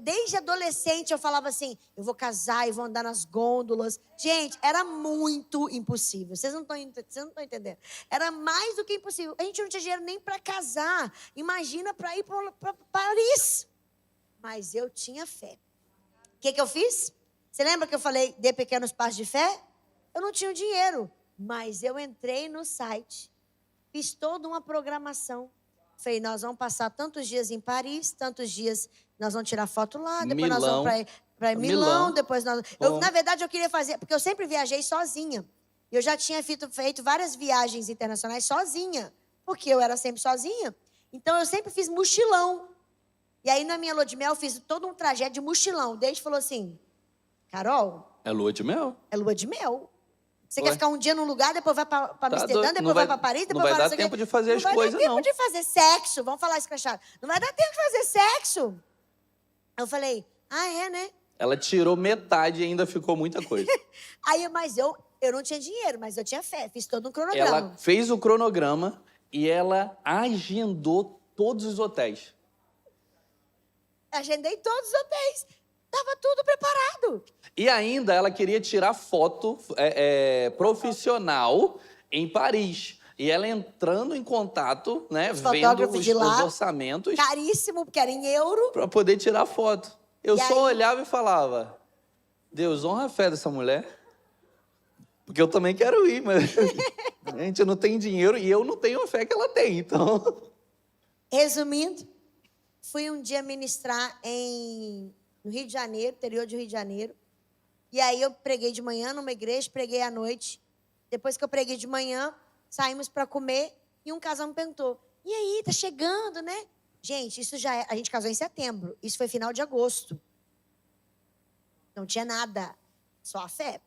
S2: Desde adolescente eu falava assim, eu vou casar e vou andar nas gôndolas. Gente, era muito impossível. Vocês não estão entendendo. Era mais do que impossível. A gente não tinha dinheiro nem para casar. Imagina para ir para Paris. Mas eu tinha fé. O que eu fiz? Você lembra que eu falei, dê pequenos passos de fé? Eu não tinha o dinheiro, mas eu entrei no site, fiz toda uma programação. Falei, nós vamos passar tantos dias em Paris, tantos dias nós vamos tirar foto lá, depois nós vamos para Milão, depois nós... na verdade, eu queria fazer, porque eu sempre viajei sozinha. Eu já tinha feito várias viagens internacionais sozinha, porque eu era sempre sozinha. Então, eu sempre fiz mochilão. E aí, na minha lua de mel, eu fiz todo um trajeto de mochilão. Desde falou assim, Carol...
S1: É lua de mel?
S2: É lua de mel. Você quer ficar um dia num lugar, depois vai para Amsterdã, depois vai para Paris, depois vai
S1: não vai dar tempo de fazer as coisas, não.
S2: Não vai dar tempo de fazer sexo. Vamos falar escrachado. Não vai dar tempo de fazer sexo. Eu falei, né?
S1: Ela tirou metade e ainda ficou muita coisa.
S2: Aí, mas eu não tinha dinheiro, mas eu tinha fé. Fiz todo um cronograma.
S1: Ela fez o cronograma e ela agendou todos os hotéis.
S2: Agendei todos os hotéis. Tava tudo preparado.
S1: E ainda ela queria tirar foto profissional em Paris. E ela entrando em contato, né, vendo os orçamentos.
S2: Caríssimo, porque era em euro.
S1: Para poder tirar foto. Eu só olhava e falava, Deus, honra a fé dessa mulher. Porque eu também quero ir, mas a gente não tem dinheiro e eu não tenho a fé que ela tem, então...
S2: Resumindo, fui um dia ministrar no Rio de Janeiro, interior de Rio de Janeiro. E aí eu preguei de manhã numa igreja, preguei à noite. Depois que eu preguei de manhã, saímos para comer e um casal me perguntou, e aí, tá chegando, né? Gente, a gente casou em setembro. Isso foi final de agosto. Não tinha nada, só a fé.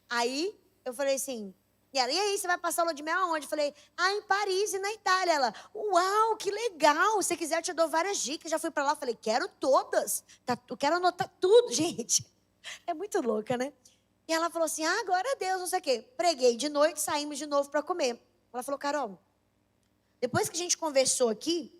S2: Aí eu falei assim, e aí, você vai passar a lua de mel aonde? Eu falei, em Paris e na Itália. Ela, uau, que legal. Se quiser, eu te dou várias dicas. Já fui pra lá, falei, quero todas. Eu quero anotar tudo, gente. É muito louca, né? E ela falou assim, glória a Deus, não sei o quê. Preguei de noite, saímos de novo pra comer. Ela falou, Carol, depois que a gente conversou aqui,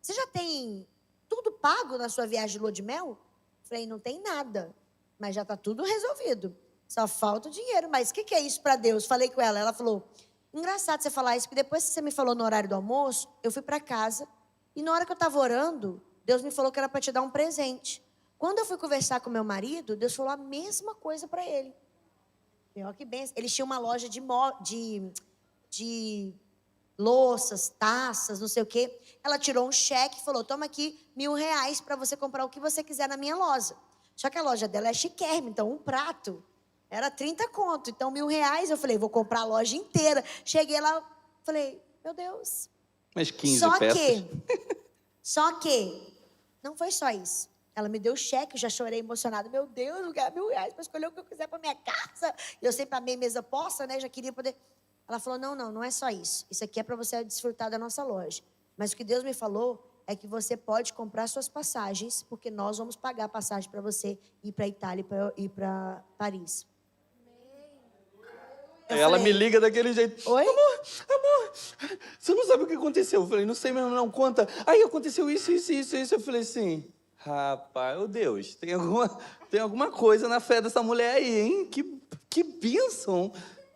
S2: você já tem tudo pago na sua viagem de lua de mel? Eu falei, não tem nada, mas já tá tudo resolvido. Só falta o dinheiro. Mas o que é isso para Deus? Falei com ela. Ela falou, engraçado você falar isso, porque depois que você me falou no horário do almoço, eu fui para casa e na hora que eu estava orando, Deus me falou que era para te dar um presente. Quando eu fui conversar com meu marido, Deus falou a mesma coisa para ele. Olha que benção. Eles tinham uma loja de louças, taças, não sei o quê. Ela tirou um cheque e falou, toma aqui R$1.000 para você comprar o que você quiser na minha loja. Só que a loja dela é chiquérrima, então um prato... Era 30 conto, então R$1.000, eu falei, vou comprar a loja inteira. Cheguei lá, falei, meu Deus.
S1: Mas 15 peças.
S2: Só que, não foi só isso. Ela me deu o cheque, eu já chorei emocionada. Meu Deus, eu quero R$1.000 para escolher o que eu quiser para minha casa. Eu sempre amei mesa posta, né, já queria poder... Ela falou, não é só isso. Isso aqui é para você desfrutar da nossa loja. Mas o que Deus me falou é que você pode comprar suas passagens, porque nós vamos pagar a passagem para você ir para a Itália e para Paris. Eu
S1: Ela
S2: falei,
S1: me liga daquele jeito.
S2: Oi?
S1: Amor, você não sabe o que aconteceu? Eu falei, não sei mesmo, não, conta. Aí aconteceu isso. Eu falei assim, rapaz, ô Deus, tem alguma coisa na fé dessa mulher aí, hein? Que bênção.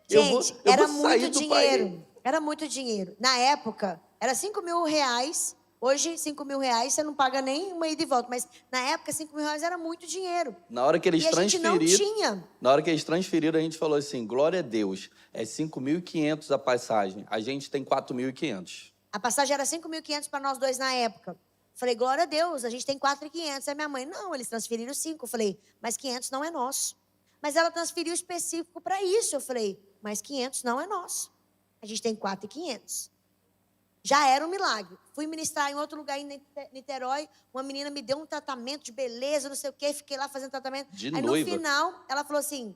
S2: Gente,
S1: eu
S2: era
S1: vou sair
S2: muito
S1: do país.
S2: dinheiro. Era muito dinheiro. Na época, era 5 mil reais. Hoje, 5 mil reais, você não paga nem uma ida e volta. Mas na época, 5 mil reais era muito dinheiro.
S1: Na hora que eles
S2: E a gente não
S1: transferiram,
S2: tinha.
S1: na hora que eles transferiram, a gente falou assim, glória a Deus, é 5.500 a passagem. A gente tem 4.500.
S2: A passagem era 5.500 para nós dois na época. Falei, glória a Deus, a gente tem 4.500. Aí minha mãe, não, eles transferiram 5. Eu falei, mas 500 não é nosso. Mas ela transferiu específico para isso. Eu falei, mas 500 não é nosso. A gente tem 4.500. Já era um milagre. Fui ministrar em outro lugar em Niterói. Uma menina me deu um tratamento de beleza, não sei o quê. Fiquei lá fazendo tratamento.
S1: De
S2: Aí
S1: noiva.
S2: no final, ela falou assim,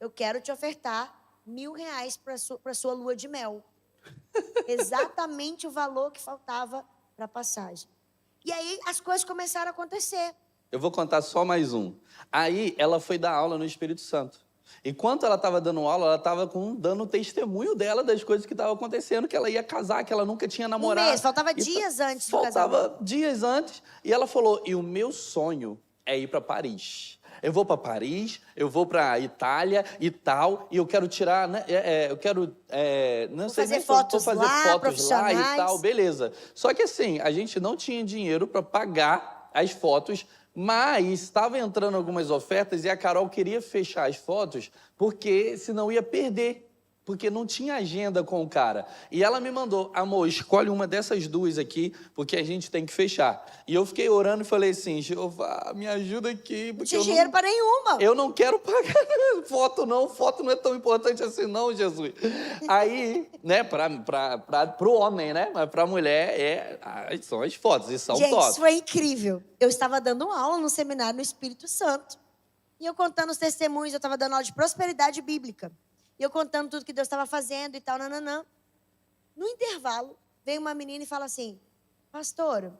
S2: eu quero te ofertar R$1.000 para sua lua de mel. Exatamente o valor que faltava para a passagem. E aí as coisas começaram a acontecer.
S1: Eu vou contar só mais um. Aí ela foi dar aula no Espírito Santo. Enquanto ela estava dando aula, ela estava dando testemunho dela das coisas que estavam acontecendo, que ela ia casar, que ela nunca tinha namorado.
S2: Um mês, faltava
S1: E
S2: dias antes do casamento.
S1: Faltava dias antes. E ela falou, e o meu sonho é ir para Paris. Eu vou para Paris, eu vou para Itália e tal, e eu quero tirar, né? Eu quero, não sei
S2: fazer
S1: nem se eu
S2: fotos
S1: fazer
S2: lá,
S1: fotos lá e
S2: profissionais.
S1: tal, beleza. Só que assim, a gente não tinha dinheiro para pagar as fotos, mas estava entrando algumas ofertas e a Carol queria fechar as fotos porque senão ia perder, porque não tinha agenda com o cara. E ela me mandou, amor, escolhe uma dessas duas aqui, porque a gente tem que fechar. E eu fiquei orando e falei assim, Jeová, me ajuda aqui.
S2: Não
S1: Porque
S2: tinha dinheiro para nenhuma.
S1: eu não quero pagar foto não é tão importante assim não, Jesus. Aí, né, pro homem, né, mas pra mulher são as fotos, e são
S2: Gente,
S1: top.
S2: isso foi incrível. Eu estava dando aula no seminário no Espírito Santo. E eu contando os testemunhos, eu estava dando aula de prosperidade bíblica. E eu contando tudo que Deus estava fazendo e tal, nananã. No intervalo, vem uma menina e fala assim, pastor,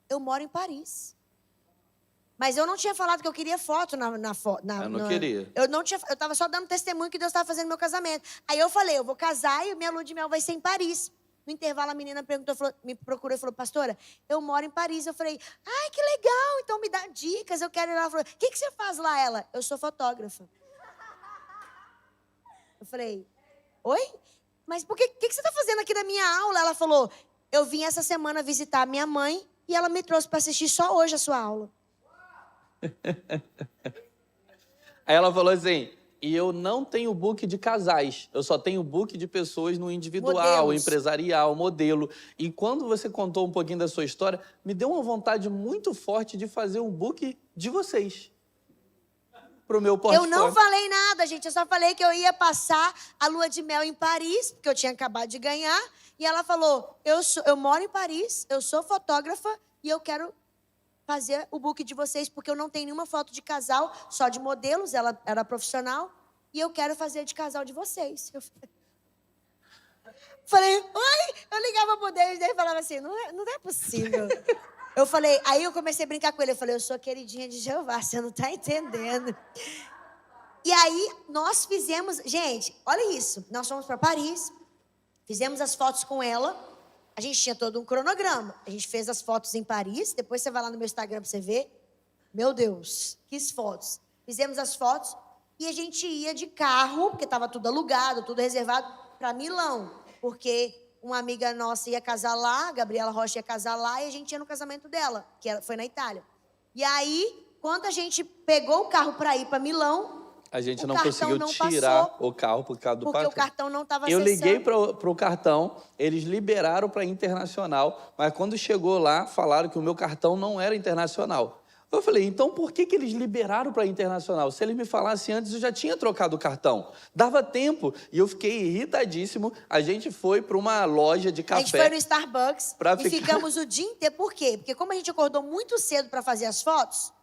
S2: eu moro em Paris. Mas eu não tinha falado que eu queria foto
S1: Eu não queria.
S2: Eu estava só dando testemunho que Deus estava fazendo no meu casamento. Aí eu falei, eu vou casar e minha lua de mel vai ser em Paris. No intervalo, a menina me procurou e falou, pastora, eu moro em Paris. Eu falei, ai, que legal, então me dá dicas, eu quero ir lá. Ela falou, o que você faz lá? Ela, eu sou fotógrafa. Eu falei, oi? Mas por que você está fazendo aqui na minha aula? Ela falou, eu vim essa semana visitar a minha mãe e ela me trouxe para assistir só hoje a sua aula.
S1: Aí ela falou assim, e eu não tenho book de casais, eu só tenho book de pessoas no individual,
S2: Modelos.
S1: empresarial, modelo. E quando você contou um pouquinho da sua história, me deu uma vontade muito forte de fazer um book de vocês. Pro meu portfólio.
S2: Eu não falei nada, gente. Eu só falei que eu ia passar a lua de mel em Paris, porque eu tinha acabado de ganhar. E ela falou, eu moro em Paris, eu sou fotógrafa e eu quero fazer o book de vocês, porque eu não tenho nenhuma foto de casal, só de modelos, ela era profissional, e eu quero fazer de casal de vocês. Eu falei, oi? Eu ligava pro David e ele falava assim, não é possível. Eu falei, aí eu comecei a brincar com ele, eu falei, eu sou a queridinha de Jeová, você não tá entendendo. E aí, nós fizemos, gente, olha isso, nós fomos para Paris, fizemos as fotos com ela, a gente tinha todo um cronograma, a gente fez as fotos em Paris, depois você vai lá no meu Instagram pra você ver, meu Deus, que fotos. Fizemos as fotos e a gente ia de carro, porque estava tudo alugado, tudo reservado, para Milão, porque uma amiga nossa ia casar lá, a Gabriela Rocha ia casar lá, e a gente ia no casamento dela, que foi na Itália. E aí, quando a gente pegou o carro para ir para Milão,
S1: a gente
S2: o
S1: não
S2: cartão
S1: conseguiu
S2: não
S1: tirar
S2: passou,
S1: o carro por causa do
S2: porque
S1: patrão.
S2: o cartão não estava
S1: Eu
S2: acessando.
S1: liguei pro cartão, eles liberaram para internacional, mas quando chegou lá, falaram que o meu cartão não era internacional. Eu falei, então por que eles liberaram para internacional? Se eles me falassem antes, eu já tinha trocado o cartão. Dava tempo. E eu fiquei irritadíssimo. A gente foi para uma loja de café.
S2: A gente foi no Starbucks e
S1: ficar...
S2: ficamos o dia inteiro. Por quê? Porque como a gente acordou muito cedo para fazer as fotos,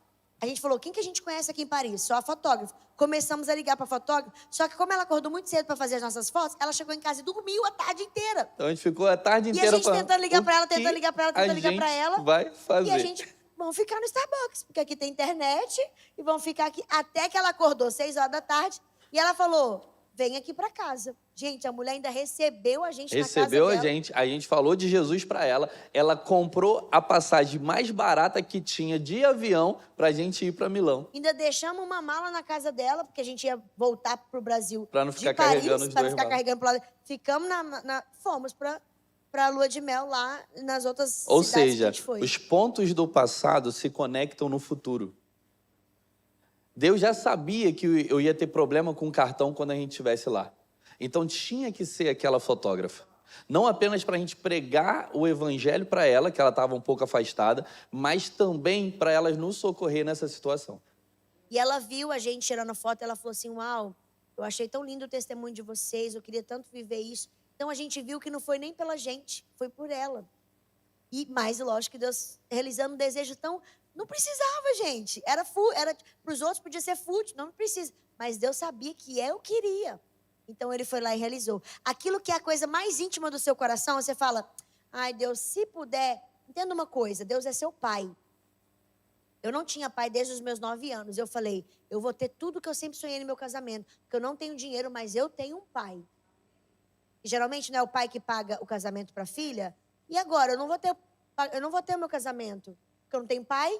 S2: a gente falou, quem que a gente conhece aqui em Paris? Só a fotógrafa. Começamos a ligar para a fotógrafa, só que como ela acordou muito cedo para fazer as nossas fotos, ela chegou em casa e dormiu a tarde inteira.
S1: Então a gente ficou a tarde
S2: E
S1: inteira
S2: a gente tentando ligar para ela, tentando ligar para ela, tentando ligar para ela.
S1: Vai fazer.
S2: E a gente... Vão ficar no Starbucks, porque aqui tem internet, e vão ficar aqui até que ela acordou 6 horas da tarde, e ela falou, vem aqui para casa. Gente, a mulher ainda recebeu a gente
S1: Recebeu
S2: na casa dela.
S1: a gente falou de Jesus para ela, ela comprou a passagem mais barata que tinha de avião pra gente ir para Milão.
S2: Ainda deixamos uma mala na casa dela, porque a gente ia voltar pro Brasil
S1: Pra não ficar
S2: de Paris,
S1: carregando os
S2: pra
S1: dois
S2: ficar
S1: malas.
S2: carregando pro lado. Ficamos fomos pra lua de mel lá nas outras
S1: Ou
S2: cidades que a
S1: seja,
S2: gente foi.
S1: os pontos do passado se conectam no futuro. Deus já sabia que eu ia ter problema com o cartão quando a gente estivesse lá. Então tinha que ser aquela fotógrafa. Não apenas para a gente pregar o evangelho para ela, que ela estava um pouco afastada, mas também para ela nos socorrer nessa situação.
S2: E ela viu a gente tirando foto, ela falou assim, uau, eu achei tão lindo o testemunho de vocês, eu queria tanto viver isso. Então a gente viu que não foi nem pela gente, foi por ela. E mais, lógico, que Deus realizando um desejo tão... Não precisava, gente. Era para os outros podia ser fútil, não precisa. Mas Deus sabia que eu queria. Então ele foi lá e realizou. Aquilo que é a coisa mais íntima do seu coração, você fala, ai Deus, se puder... Entenda uma coisa, Deus é seu pai. Eu não tinha pai desde os meus 9 anos. Eu falei, eu vou ter tudo que eu sempre sonhei no meu casamento. Porque eu não tenho dinheiro, mas eu tenho um pai. E geralmente não é o pai que paga o casamento para a filha. E agora, eu não vou ter o meu casamento. Porque eu não tenho pai.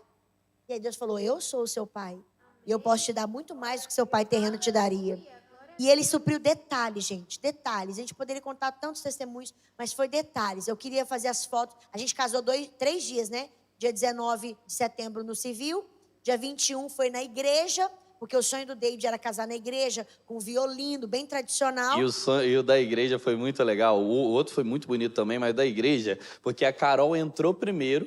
S2: E aí Deus falou, eu sou o seu pai. E eu posso te dar muito mais do que seu pai terreno te daria. E ele supriu detalhes, gente. Detalhes. A gente poderia contar tantos testemunhos, mas foi detalhes. Eu queria fazer as fotos. A gente casou 3 dias, né? Dia 19 de setembro no civil. Dia 21 foi na igreja. Porque o sonho do David era casar na igreja, com violino, bem tradicional.
S1: E o da igreja foi muito legal. O outro foi muito bonito também, mas o da igreja, porque a Carol entrou primeiro,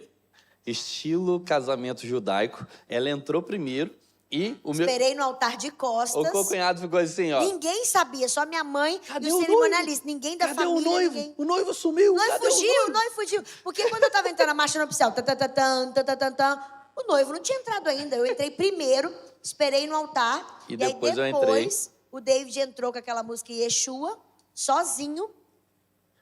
S1: estilo casamento judaico. Ela entrou primeiro e
S2: Esperei no altar de costas.
S1: O cunhado ficou assim, ó.
S2: Ninguém sabia, só minha mãe
S1: Cadê
S2: e o
S1: o
S2: cerimonialista. Ninguém da
S1: Cadê
S2: família,
S1: o noivo?
S2: ninguém.
S1: O noivo sumiu.
S2: O noivo
S1: Cadê
S2: fugiu, o noivo fugiu. Porque quando eu tava entrando na marcha nupcial, o noivo não tinha entrado ainda. Eu entrei primeiro, esperei no altar.
S1: E
S2: aí
S1: depois eu entrei.
S2: o David entrou com aquela música Yeshua, sozinho.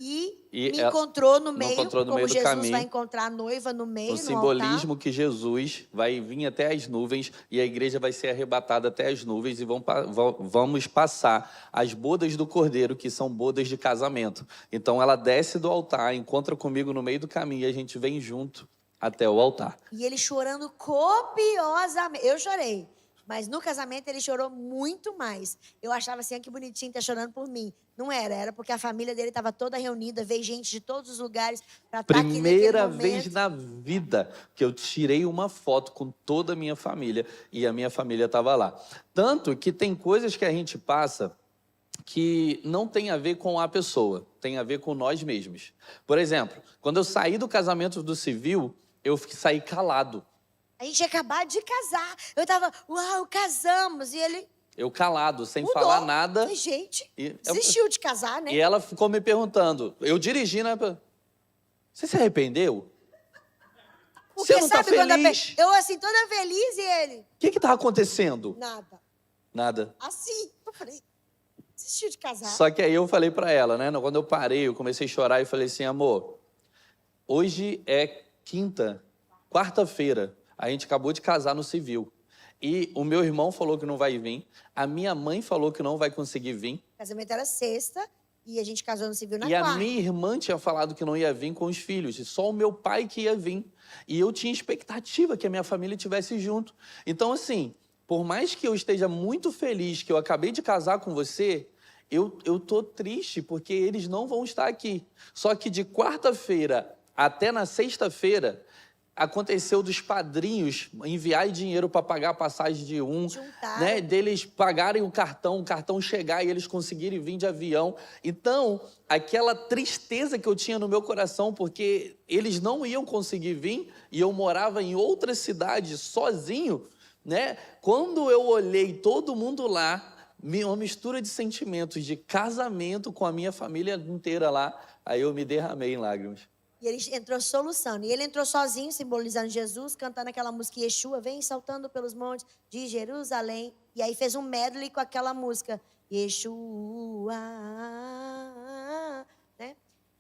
S2: E me encontrou no meio, como Jesus
S1: caminho,
S2: vai encontrar a noiva no meio,
S1: o
S2: no
S1: simbolismo
S2: altar.
S1: que Jesus vai vir até as nuvens e a igreja vai ser arrebatada até as nuvens e vamos passar as bodas do Cordeiro, que são bodas de casamento. Então ela desce do altar, encontra comigo no meio do caminho e a gente vem junto até o altar.
S2: E ele chorando copiosamente. Eu chorei. Mas no casamento ele chorou muito mais. Eu achava assim, que bonitinho, tá chorando por mim. Não era, era porque a família dele estava toda reunida, veio gente de todos os lugares para estar aqui naquele
S1: Primeira
S2: momento.
S1: vez na vida que eu tirei uma foto com toda a minha família e a minha família estava lá. Tanto que tem coisas que a gente passa que não tem a ver com a pessoa, tem a ver com nós mesmos. Por exemplo, quando eu saí do casamento do civil, eu saí calado.
S2: A gente tinha acabado de casar. Eu tava, uau, casamos. E ele...
S1: Eu calado, sem
S2: mudou.
S1: falar nada.
S2: E, gente,
S1: E
S2: desistiu de casar, né?
S1: E ela ficou me perguntando, eu dirigi, né? Você se arrependeu?
S2: Porque
S1: Você não tá
S2: sabe quando
S1: feliz?
S2: eu assim, toda feliz e ele...
S1: O que estava acontecendo?
S2: Nada.
S1: Nada.
S2: Assim. Eu falei, desistiu de casar.
S1: Só que aí eu falei pra ela, né? Quando eu parei, eu comecei a chorar e falei assim, amor, hoje é quarta-feira. A gente acabou de casar no civil. E o meu irmão falou que não vai vir. A minha mãe falou que não vai conseguir vir.
S2: O casamento era sexta e a gente casou no civil na
S1: E
S2: quarta.
S1: a minha irmã tinha falado que não ia vir com os filhos. E só o meu pai que ia vir. E eu tinha expectativa que a minha família estivesse junto. Então, assim, por mais que eu esteja muito feliz que eu acabei de casar com você, eu tô triste porque eles não vão estar aqui. Só que de quarta-feira até na sexta-feira, aconteceu dos padrinhos enviarem dinheiro para pagar a passagem de né? Deles pagarem o cartão chegar e eles conseguirem vir de avião. Então, aquela tristeza que eu tinha no meu coração, porque eles não iam conseguir vir e eu morava em outra cidade sozinho, né? Quando eu olhei todo mundo lá, uma mistura de sentimentos de casamento com a minha família inteira lá, aí eu me derramei em lágrimas.
S2: E ele entrou soluçando. E ele entrou sozinho, simbolizando Jesus, cantando aquela música Yeshua, vem saltando pelos montes de Jerusalém. E aí fez um medley com aquela música Yeshua, né?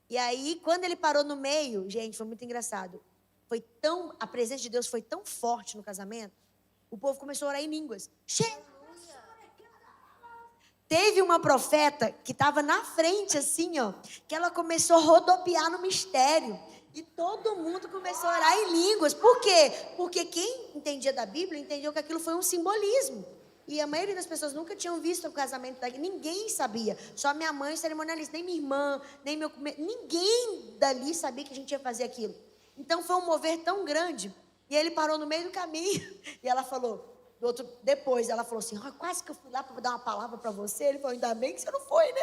S2: E aí, quando ele parou no meio, gente, foi muito engraçado. A presença de Deus foi tão forte no casamento, o povo começou a orar em línguas. Teve uma profeta que estava na frente, assim, ó, que ela começou a rodopiar no mistério. E todo mundo começou a orar em línguas. Por quê? Porque quem entendia da Bíblia entendeu que aquilo foi um simbolismo. E a maioria das pessoas nunca tinham visto o casamento daqui. Ninguém sabia. Só minha mãe, cerimonialista, nem minha irmã, nem meu... Ninguém dali sabia que a gente ia fazer aquilo. Então foi um mover tão grande. E ele parou no meio do caminho. E ela falou... Depois ela falou assim, quase que eu fui lá para dar uma palavra para você. Ele falou, ainda bem que você não foi, né?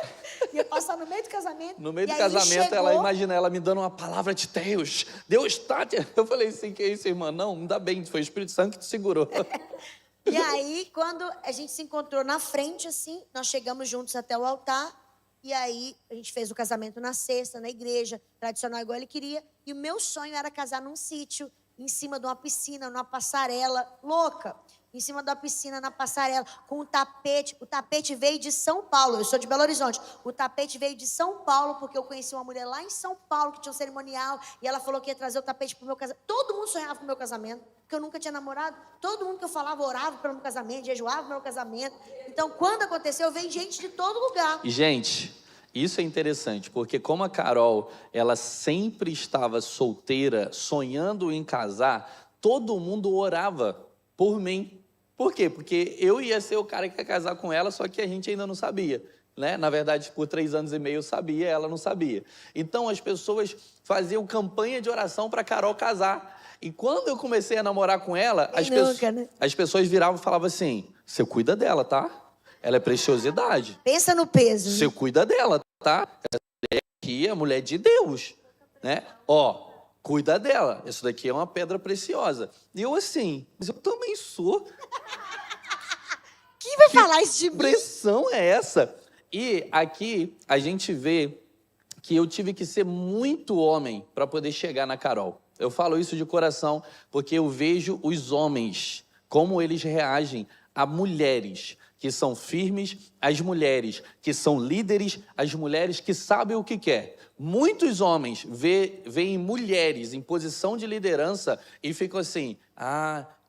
S2: Ia passar no meio do casamento.
S1: No meio do casamento, ela imagina ela me dando uma palavra de Deus. Deus está... Eu falei assim, que é isso, irmã? Não, ainda bem, foi o Espírito Santo que te segurou.
S2: E aí, quando a gente se encontrou na frente, assim, nós chegamos juntos até o altar. E aí, a gente fez o casamento na sexta, na igreja, tradicional igual ele queria. E o meu sonho era casar num sítio, em cima de uma piscina, numa passarela louca. Em cima da piscina, na passarela, com um tapete. O tapete veio de São Paulo. Eu sou de Belo Horizonte. O tapete veio de São Paulo, porque eu conheci uma mulher lá em São Paulo, que tinha um cerimonial, e ela falou que ia trazer o tapete pro meu casamento. Todo mundo sonhava com o meu casamento, porque eu nunca tinha namorado. Todo mundo que eu falava orava pelo meu casamento, jejuava pelo meu casamento. Então, quando aconteceu, veio gente de todo lugar.
S1: E, gente, isso é interessante, porque como a Carol, ela sempre estava solteira, sonhando em casar, todo mundo orava por mim. Por quê? Porque eu ia ser o cara que ia casar com ela, só que a gente ainda não sabia, né? Na verdade, por 3 anos e meio eu sabia, ela não sabia. Então, as pessoas faziam campanha de oração para Carol casar. E quando eu comecei a namorar com ela, as pessoas viravam e falavam assim, você cuida dela, tá? Ela é preciosidade.
S2: Pensa no peso.
S1: Você cuida dela, tá? Essa mulher aqui é mulher de Deus, né? Ó, cuida dela. Isso daqui é uma pedra preciosa. E eu assim, mas eu também sou.
S2: Quem vai falar isso de mim?
S1: Que pressão é essa? E aqui a gente vê que eu tive que ser muito homem para poder chegar na Carol. Eu falo isso de coração porque eu vejo os homens, como eles reagem a mulheres que são firmes, as mulheres que são líderes, as mulheres que sabem o que quer. Muitos homens veem mulheres em posição de liderança e ficam assim,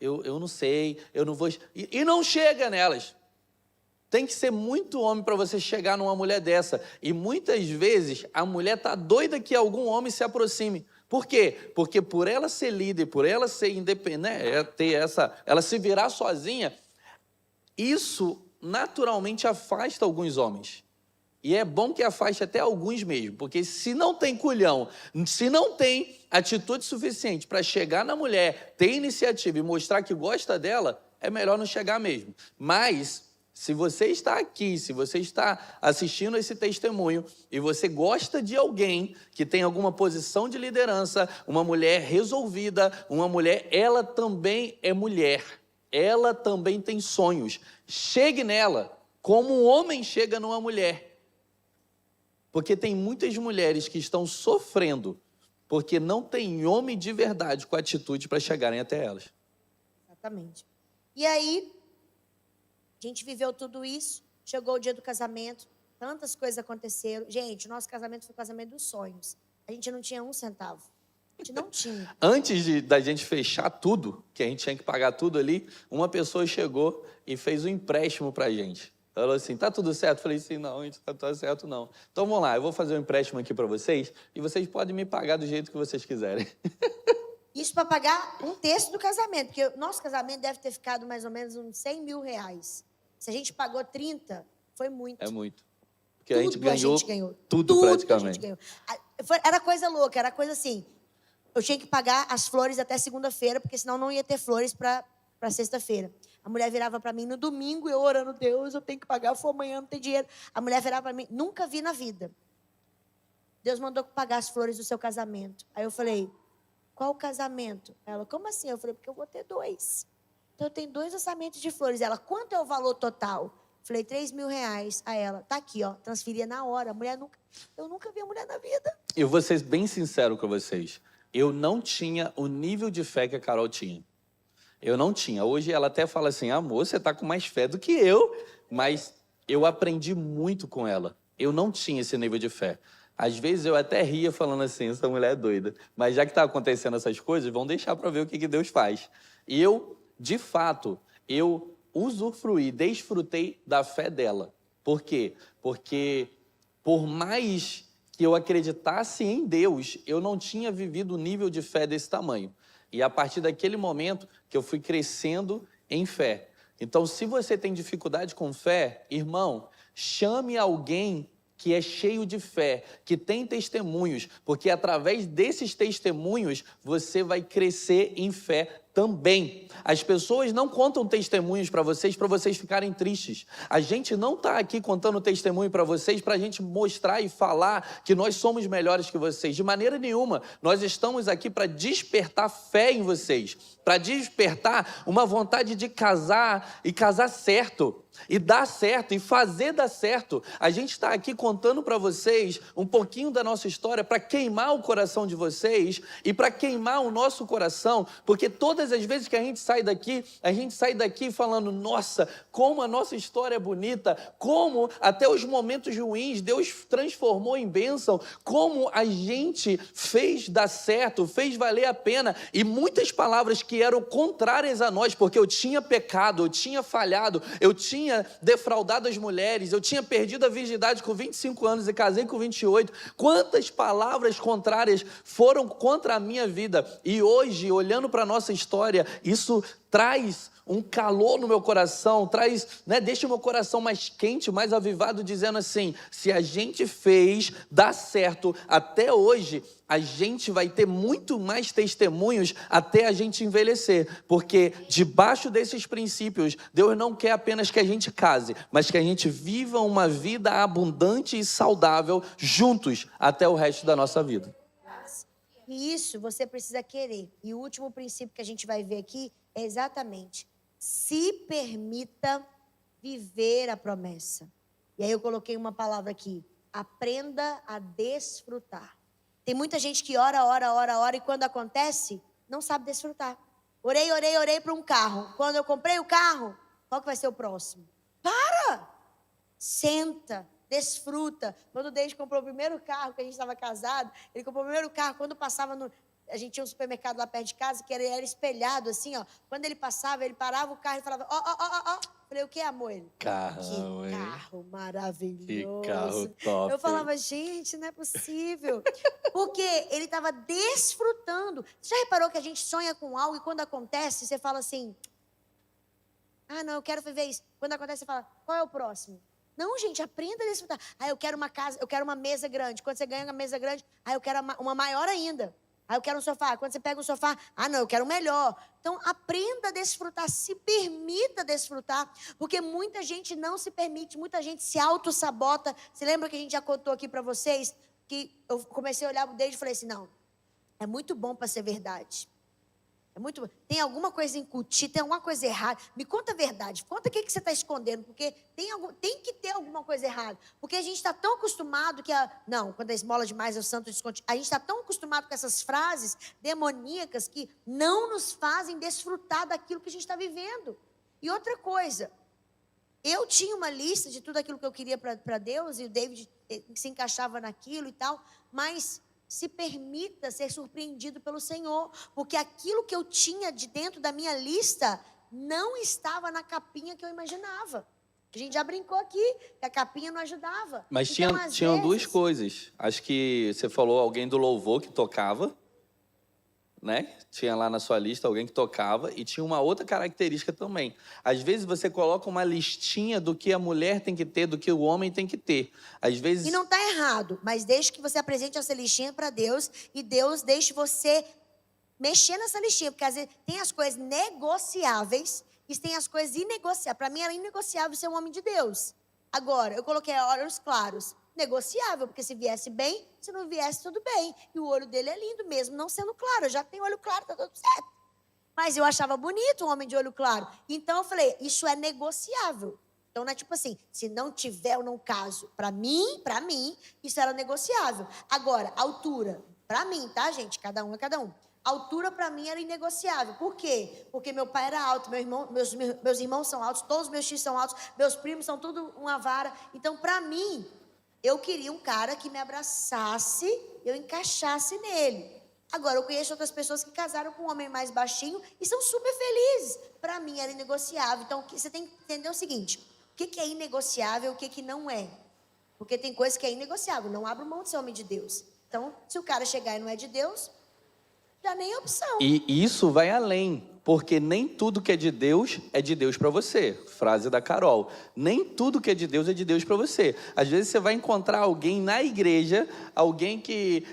S1: eu não sei, eu não vou... E não chega nelas. Tem que ser muito homem para você chegar numa mulher dessa. E muitas vezes a mulher está doida que algum homem se aproxime. Por quê? Porque por ela ser líder, por ela ser independente, ela se virar sozinha, isso naturalmente afasta alguns homens. E é bom que afaste até alguns mesmo, porque se não tem culhão, se não tem atitude suficiente para chegar na mulher, ter iniciativa e mostrar que gosta dela, é melhor não chegar mesmo. Mas, se você está aqui, se você está assistindo esse testemunho e você gosta de alguém que tem alguma posição de liderança, uma mulher resolvida, uma mulher, ela também é mulher, ela também tem sonhos. Chegue nela como um homem chega numa mulher. Porque tem muitas mulheres que estão sofrendo porque não tem homem de verdade com atitude para chegarem até elas.
S2: Exatamente. E aí, a gente viveu tudo isso, chegou o dia do casamento, tantas coisas aconteceram. Gente, o nosso casamento foi o casamento dos sonhos. A gente não tinha 1 centavo. A gente não tinha.
S1: Antes da gente fechar tudo, que a gente tinha que pagar tudo ali, uma pessoa chegou e fez um empréstimo para a gente. Falou assim, tá tudo certo? Eu falei assim, não, gente, tá tudo certo não. Então vamos lá, eu vou fazer um empréstimo aqui para vocês e vocês podem me pagar do jeito que vocês quiserem.
S2: Isso para pagar 1/3 do casamento, porque o nosso casamento deve ter ficado mais ou menos uns 100 mil reais. Se a gente pagou 30, foi muito.
S1: É muito. Porque
S2: Tudo
S1: a gente ganhou tudo
S2: Tudo
S1: praticamente.
S2: a gente ganhou. Era coisa louca, era coisa assim, eu tinha que pagar as flores até segunda-feira, porque senão não ia ter flores para sexta-feira. A mulher virava para mim no domingo, eu orando, Deus, eu tenho que pagar, for amanhã, não tem dinheiro. A mulher virava para mim, nunca vi na vida. Deus mandou pagar as flores do seu casamento. Aí eu falei, qual casamento? Ela, como assim? Eu falei, porque eu vou ter 2. Então eu tenho 2 orçamentos de flores. Ela, quanto é o valor total? Eu falei, 3 mil reais. A ela, tá aqui, ó, transferia na hora. A mulher eu nunca vi a mulher na vida.
S1: Eu vou ser bem sincero com vocês. Eu não tinha o nível de fé que a Carol tinha. Eu não tinha. Hoje ela até fala assim, amor, você tá com mais fé do que eu. Mas eu aprendi muito com ela. Eu não tinha esse nível de fé. Às vezes eu até ria falando assim, essa mulher é doida. Mas já que tá acontecendo essas coisas, vão deixar para ver o que Deus faz. E eu, de fato, eu usufruí, desfrutei da fé dela. Por quê? Porque por mais que eu acreditasse em Deus, eu não tinha vivido um nível de fé desse tamanho. E a partir daquele momento que eu fui crescendo em fé. Então, se você tem dificuldade com fé, irmão, chame alguém que é cheio de fé, que tem testemunhos, porque através desses testemunhos você vai crescer em fé também. As pessoas não contam testemunhos para vocês ficarem tristes. A gente não está aqui contando testemunho para vocês para a gente mostrar e falar que nós somos melhores que vocês. De maneira nenhuma. Nós estamos aqui para despertar fé em vocês, para despertar uma vontade de casar e casar certo, e dar certo, e fazer dar certo. A gente está aqui contando para vocês um pouquinho da nossa história para queimar o coração de vocês e para queimar o nosso coração, porque todas as vezes que a gente sai daqui falando, nossa, como a nossa história é bonita, como até os momentos ruins Deus transformou em bênção, como a gente fez dar certo, fez valer a pena, e muitas palavras que eram contrárias a nós, porque eu tinha pecado, eu tinha falhado, eu tinha defraudado as mulheres, eu tinha perdido a virgindade com 25 anos e casei com 28. Quantas palavras contrárias foram contra a minha vida? E hoje, olhando para a nossa história, isso traz um calor no meu coração, deixa o meu coração mais quente, mais avivado, dizendo assim, se a gente fez dar certo até hoje, a gente vai ter muito mais testemunhos até a gente envelhecer, porque debaixo desses princípios, Deus não quer apenas que a gente case, mas que a gente viva uma vida abundante e saudável juntos até o resto da nossa vida.
S2: E isso você precisa querer. E o último princípio que a gente vai ver aqui é exatamente: se permita viver a promessa. E aí eu coloquei uma palavra aqui: aprenda a desfrutar. Tem muita gente que ora, e quando acontece, não sabe desfrutar. Orei para um carro. Quando eu comprei o carro, qual que vai ser o próximo? Para! Senta, desfruta. Quando o Deide comprou o primeiro carro, que a gente estava casado, ele comprou o primeiro carro, quando passava no... A gente tinha um supermercado lá perto de casa, que era espelhado assim, ó. Quando ele passava, ele parava o carro e falava, ó. Falei, o que, amor? Ele, que carro maravilhoso.
S1: Que carro top.
S2: Eu falava, gente, não é possível. Porque ele estava desfrutando. Você já reparou que a gente sonha com algo e quando acontece, você fala assim, ah, não, eu quero viver isso. Quando acontece, você fala, qual é o próximo? Não, gente, aprenda a desfrutar. Ah, eu quero uma casa, eu quero uma mesa grande. Quando você ganha uma mesa grande, ah, eu quero uma maior ainda. Ah, eu quero um sofá. Quando você pega um sofá, ah, não, eu quero um melhor. Então, aprenda a desfrutar, se permita desfrutar, porque muita gente não se permite, muita gente se auto-sabota. Você lembra que a gente já contou aqui para vocês, que eu comecei a olhar o Deide e falei assim, não, é muito bom para ser verdade. É muito bom. Tem alguma coisa incutida, tem alguma coisa errada. Me conta a verdade, conta o que você está escondendo, porque tem que ter alguma coisa errada. Porque a gente está tão acostumado que, não, quando a esmola demais é o santo desconto. A gente está tão acostumado com essas frases demoníacas que não nos fazem desfrutar daquilo que a gente está vivendo. E outra coisa, eu tinha uma lista de tudo aquilo que eu queria para Deus, e o David se encaixava naquilo e tal, mas se permita ser surpreendido pelo Senhor, porque aquilo que eu tinha de dentro da minha lista não estava na capinha que eu imaginava. A gente já brincou aqui que a capinha não ajudava.
S1: Mas
S2: então,
S1: tinham duas coisas. Acho que você falou alguém do louvor que tocava, né? Tinha lá na sua lista alguém que tocava, e tinha uma outra característica também. Às vezes você coloca uma listinha do que a mulher tem que ter, do que o homem tem que ter. Às vezes...
S2: E não está errado, mas deixe que você apresente essa listinha para Deus, e Deus deixe você mexer nessa listinha, porque às vezes tem as coisas negociáveis e tem as coisas inegociáveis. Para mim era inegociável ser um homem de Deus. Agora, eu coloquei olhos claros. Negociável, porque se viesse bem, se não viesse, tudo bem. E o olho dele é lindo mesmo, não sendo claro. Eu já tenho olho claro, tá tudo certo. Mas eu achava bonito um homem de olho claro. Então eu falei, isso é negociável. Então não é tipo assim, se não tiver, eu não caso. Para mim, isso era negociável. Agora, altura, para mim, tá, gente? Cada um é cada um. Altura para mim era inegociável. Por quê? Porque meu pai era alto, meus irmãos são altos, todos os meus tios são altos, meus primos são tudo uma vara. Então, para mim, eu queria um cara que me abraçasse, eu encaixasse nele. Agora, eu conheço outras pessoas que casaram com um homem mais baixinho e são super felizes. Para mim, era inegociável. Então, você tem que entender o seguinte: o que é inegociável, o que não é. Porque tem coisa que é inegociável, não abra mão de ser homem de Deus. Então, se o cara chegar e não é de Deus, já nem é opção.
S1: E isso vai além, porque nem tudo que é de Deus para você. Frase da Carol. Nem tudo que é de Deus para você. Às vezes você vai encontrar alguém na igreja, alguém que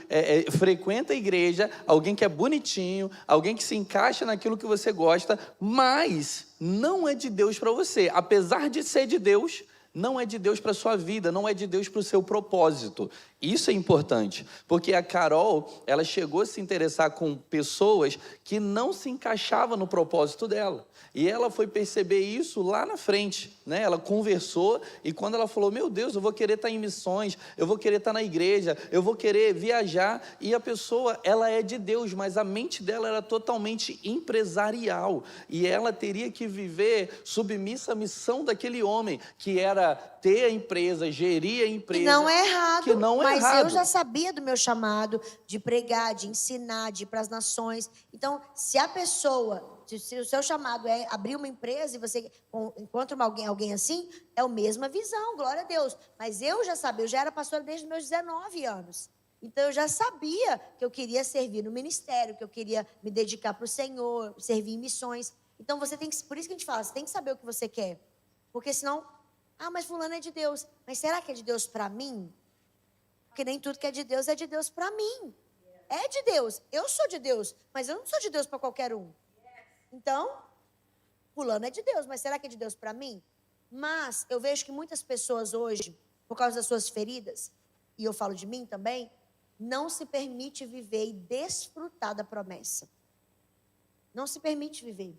S1: frequenta a igreja, alguém que é bonitinho, alguém que se encaixa naquilo que você gosta, mas não é de Deus para você. Apesar de ser de Deus, não é de Deus para a sua vida, não é de Deus para o seu propósito. Isso é importante, porque a Carol, ela chegou a se interessar com pessoas que não se encaixavam no propósito dela. E ela foi perceber isso lá na frente, né? Ela conversou e quando ela falou, meu Deus, eu vou querer estar em missões, eu vou querer estar na igreja, eu vou querer viajar. E a pessoa, ela é de Deus, mas a mente dela era totalmente empresarial. E ela teria que viver submissa à missão daquele homem, que era ter a empresa, gerir a empresa.
S2: Que não é errado,
S1: que não é
S2: mas
S1: errado.
S2: eu já sabia do meu chamado de pregar, de ensinar, de ir para as nações. Então, se a pessoa, se o seu chamado é abrir uma empresa e você encontra alguém assim, é a mesma visão, glória a Deus. Mas eu já sabia, eu já era pastora desde os meus 19 anos. Então, eu já sabia que eu queria servir no ministério, que eu queria me dedicar para o Senhor, servir em missões. Então, você tem que, por isso que a gente fala, você tem que saber o que você quer. Porque senão, mas fulano é de Deus. Mas será que é de Deus para mim? Porque nem tudo que é de Deus para mim. É de Deus. Eu sou de Deus, mas eu não sou de Deus para qualquer um. Então, fulano é de Deus, mas será que é de Deus para mim? Mas eu vejo que muitas pessoas hoje, por causa das suas feridas, e eu falo de mim também, não se permite viver e desfrutar da promessa. Não se permite viver.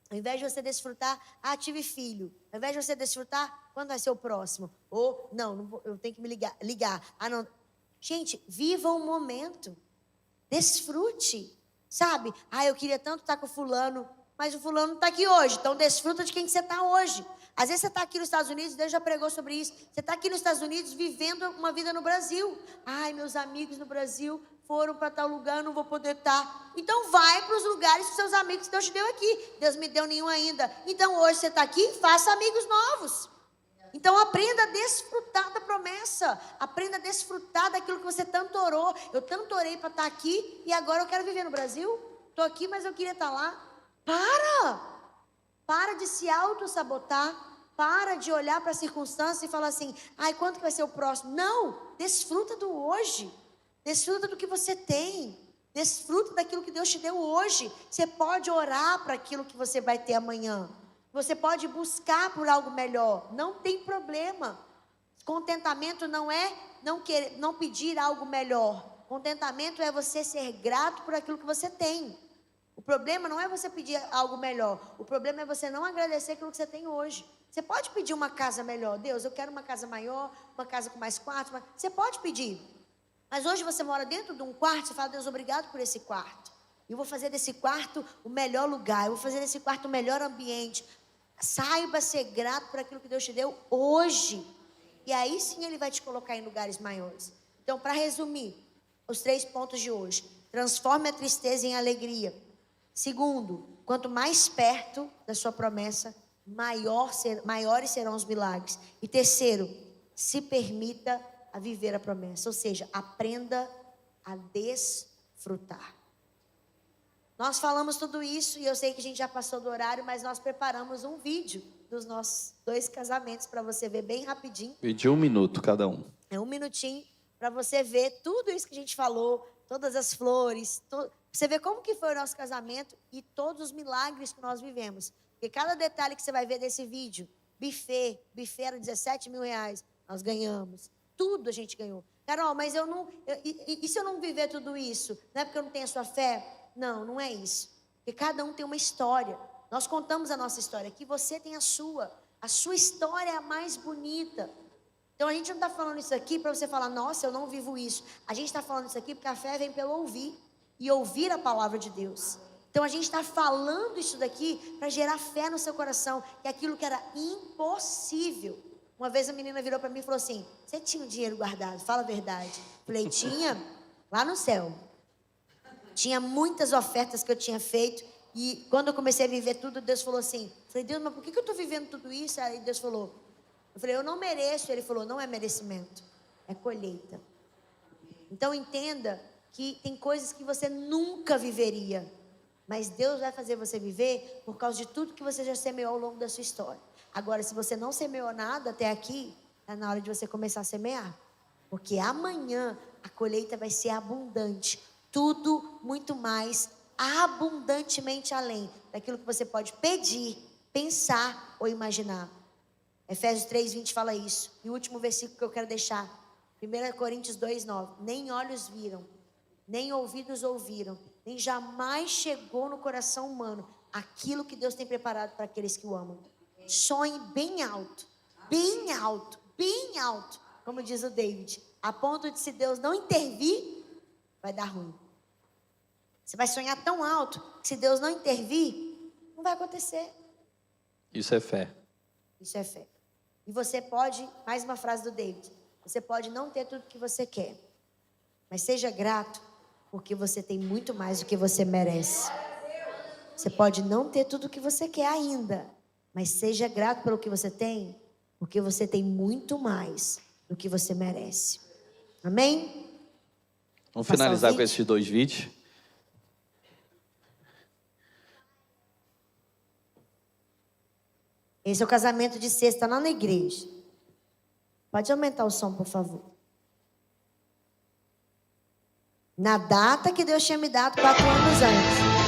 S2: Ao invés de você desfrutar, tive filho. Ao invés de você desfrutar, quando vai ser o próximo? Ou, não eu tenho que me ligar. Não. Gente, viva o momento. Desfrute. Sabe? Eu queria tanto estar com o fulano, mas o fulano não está aqui hoje. Então, desfruta de quem você está hoje. Às vezes você está aqui nos Estados Unidos, Deus já pregou sobre isso. Você está aqui nos Estados Unidos vivendo uma vida no Brasil. Meus amigos no Brasil foram para tal lugar, não vou poder estar. Então vai para os lugares que seus amigos Deus te deu aqui. Deus me deu nenhum ainda. Então hoje você está aqui, faça amigos novos. Então aprenda a desfrutar da promessa. Aprenda a desfrutar daquilo que você tanto orou. Eu tanto orei para estar aqui e agora eu quero viver no Brasil. Estou aqui, mas eu queria estar lá. Para de se auto-sabotar. Para de olhar para a circunstância e falar assim, quando que vai ser o próximo? Não, desfruta do hoje. Desfruta do que você tem. Desfruta daquilo que Deus te deu hoje. Você pode orar para aquilo que você vai ter amanhã. Você pode buscar por algo melhor. Não tem problema. Contentamento não é não pedir algo melhor. Contentamento é você ser grato por aquilo que você tem. O problema não é você pedir algo melhor. O problema é você não agradecer aquilo que você tem hoje. Você pode pedir uma casa melhor. Deus, eu quero uma casa maior, uma casa com mais quartos. Você pode pedir. Mas hoje você mora dentro de um quarto, você fala, Deus, obrigado por esse quarto. Eu vou fazer desse quarto o melhor lugar, eu vou fazer desse quarto o melhor ambiente. Saiba ser grato por aquilo que Deus te deu hoje. E aí sim Ele vai te colocar em lugares maiores. Então, para resumir, os 3 pontos de hoje. Transforme a tristeza em alegria. Segundo, quanto mais perto da sua promessa, maiores serão os milagres. E terceiro, se permita a viver a promessa, ou seja, aprenda a desfrutar. Nós falamos tudo isso e eu sei que a gente já passou do horário, mas nós preparamos um vídeo dos nossos 2 casamentos para você ver bem rapidinho.
S1: Vídeo de 1 minuto cada um.
S2: É 1 minutinho para você ver tudo isso que a gente falou, todas as flores, você ver como que foi o nosso casamento e todos os milagres que nós vivemos. Porque cada detalhe que você vai ver desse vídeo, buffet era 17 mil reais, nós ganhamos. Tudo a gente ganhou. Carol, mas e se eu não viver tudo isso? Não é porque eu não tenho a sua fé? Não, não é isso. Porque cada um tem uma história. Nós contamos a nossa história. Aqui você tem a sua. A sua história é a mais bonita. Então a gente não está falando isso aqui para você falar, nossa, eu não vivo isso. A gente está falando isso aqui porque a fé vem pelo ouvir. E ouvir a palavra de Deus. Então a gente está falando isso daqui para gerar fé no seu coração. Que aquilo que era impossível. Uma vez a menina virou para mim e falou assim, você tinha um dinheiro guardado? Fala a verdade. Falei, tinha, lá no céu. Tinha muitas ofertas que eu tinha feito. E quando eu comecei a viver tudo, Deus falou assim, falei, Deus, mas por que eu estou vivendo tudo isso? Aí Deus falou, Eu falei, eu não mereço. Ele falou, não é merecimento, é colheita. Então entenda que tem coisas que você nunca viveria, mas Deus vai fazer você viver por causa de tudo que você já semeou ao longo da sua história. Agora, se você não semeou nada até aqui, é na hora de você começar a semear. Porque amanhã a colheita vai ser abundante. Tudo muito mais, abundantemente além daquilo que você pode pedir, pensar ou imaginar. Efésios 3:20 fala isso. E o último versículo que eu quero deixar, 1 Coríntios 2:9. Nem olhos viram, nem ouvidos ouviram, nem jamais chegou no coração humano aquilo que Deus tem preparado para aqueles que o amam. Sonhe bem alto, bem alto, bem alto, como diz o David, a ponto de, se Deus não intervir, vai dar ruim. Você vai sonhar tão alto que, se Deus não intervir, não vai acontecer.
S1: Isso é fé.
S2: Isso é fé. E você pode, mais uma frase do David, você pode não ter tudo que você quer, mas seja grato, porque você tem muito mais do que você merece. Você pode não ter tudo o que você quer ainda, mas seja grato pelo que você tem, porque você tem muito mais do que você merece. Amém?
S1: Vamos finalizar com esses 2 vídeos.
S2: Esse é o casamento de sexta lá na igreja. Pode aumentar o som, por favor. Na data que Deus tinha me dado 4 anos antes.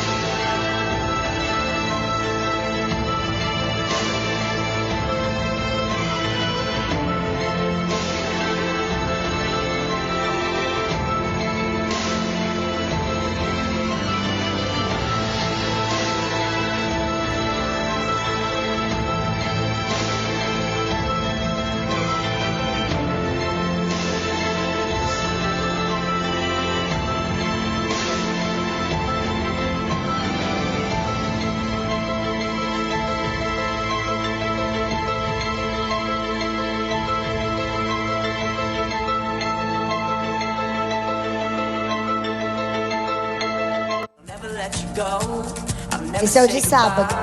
S2: Esse é o de sábado.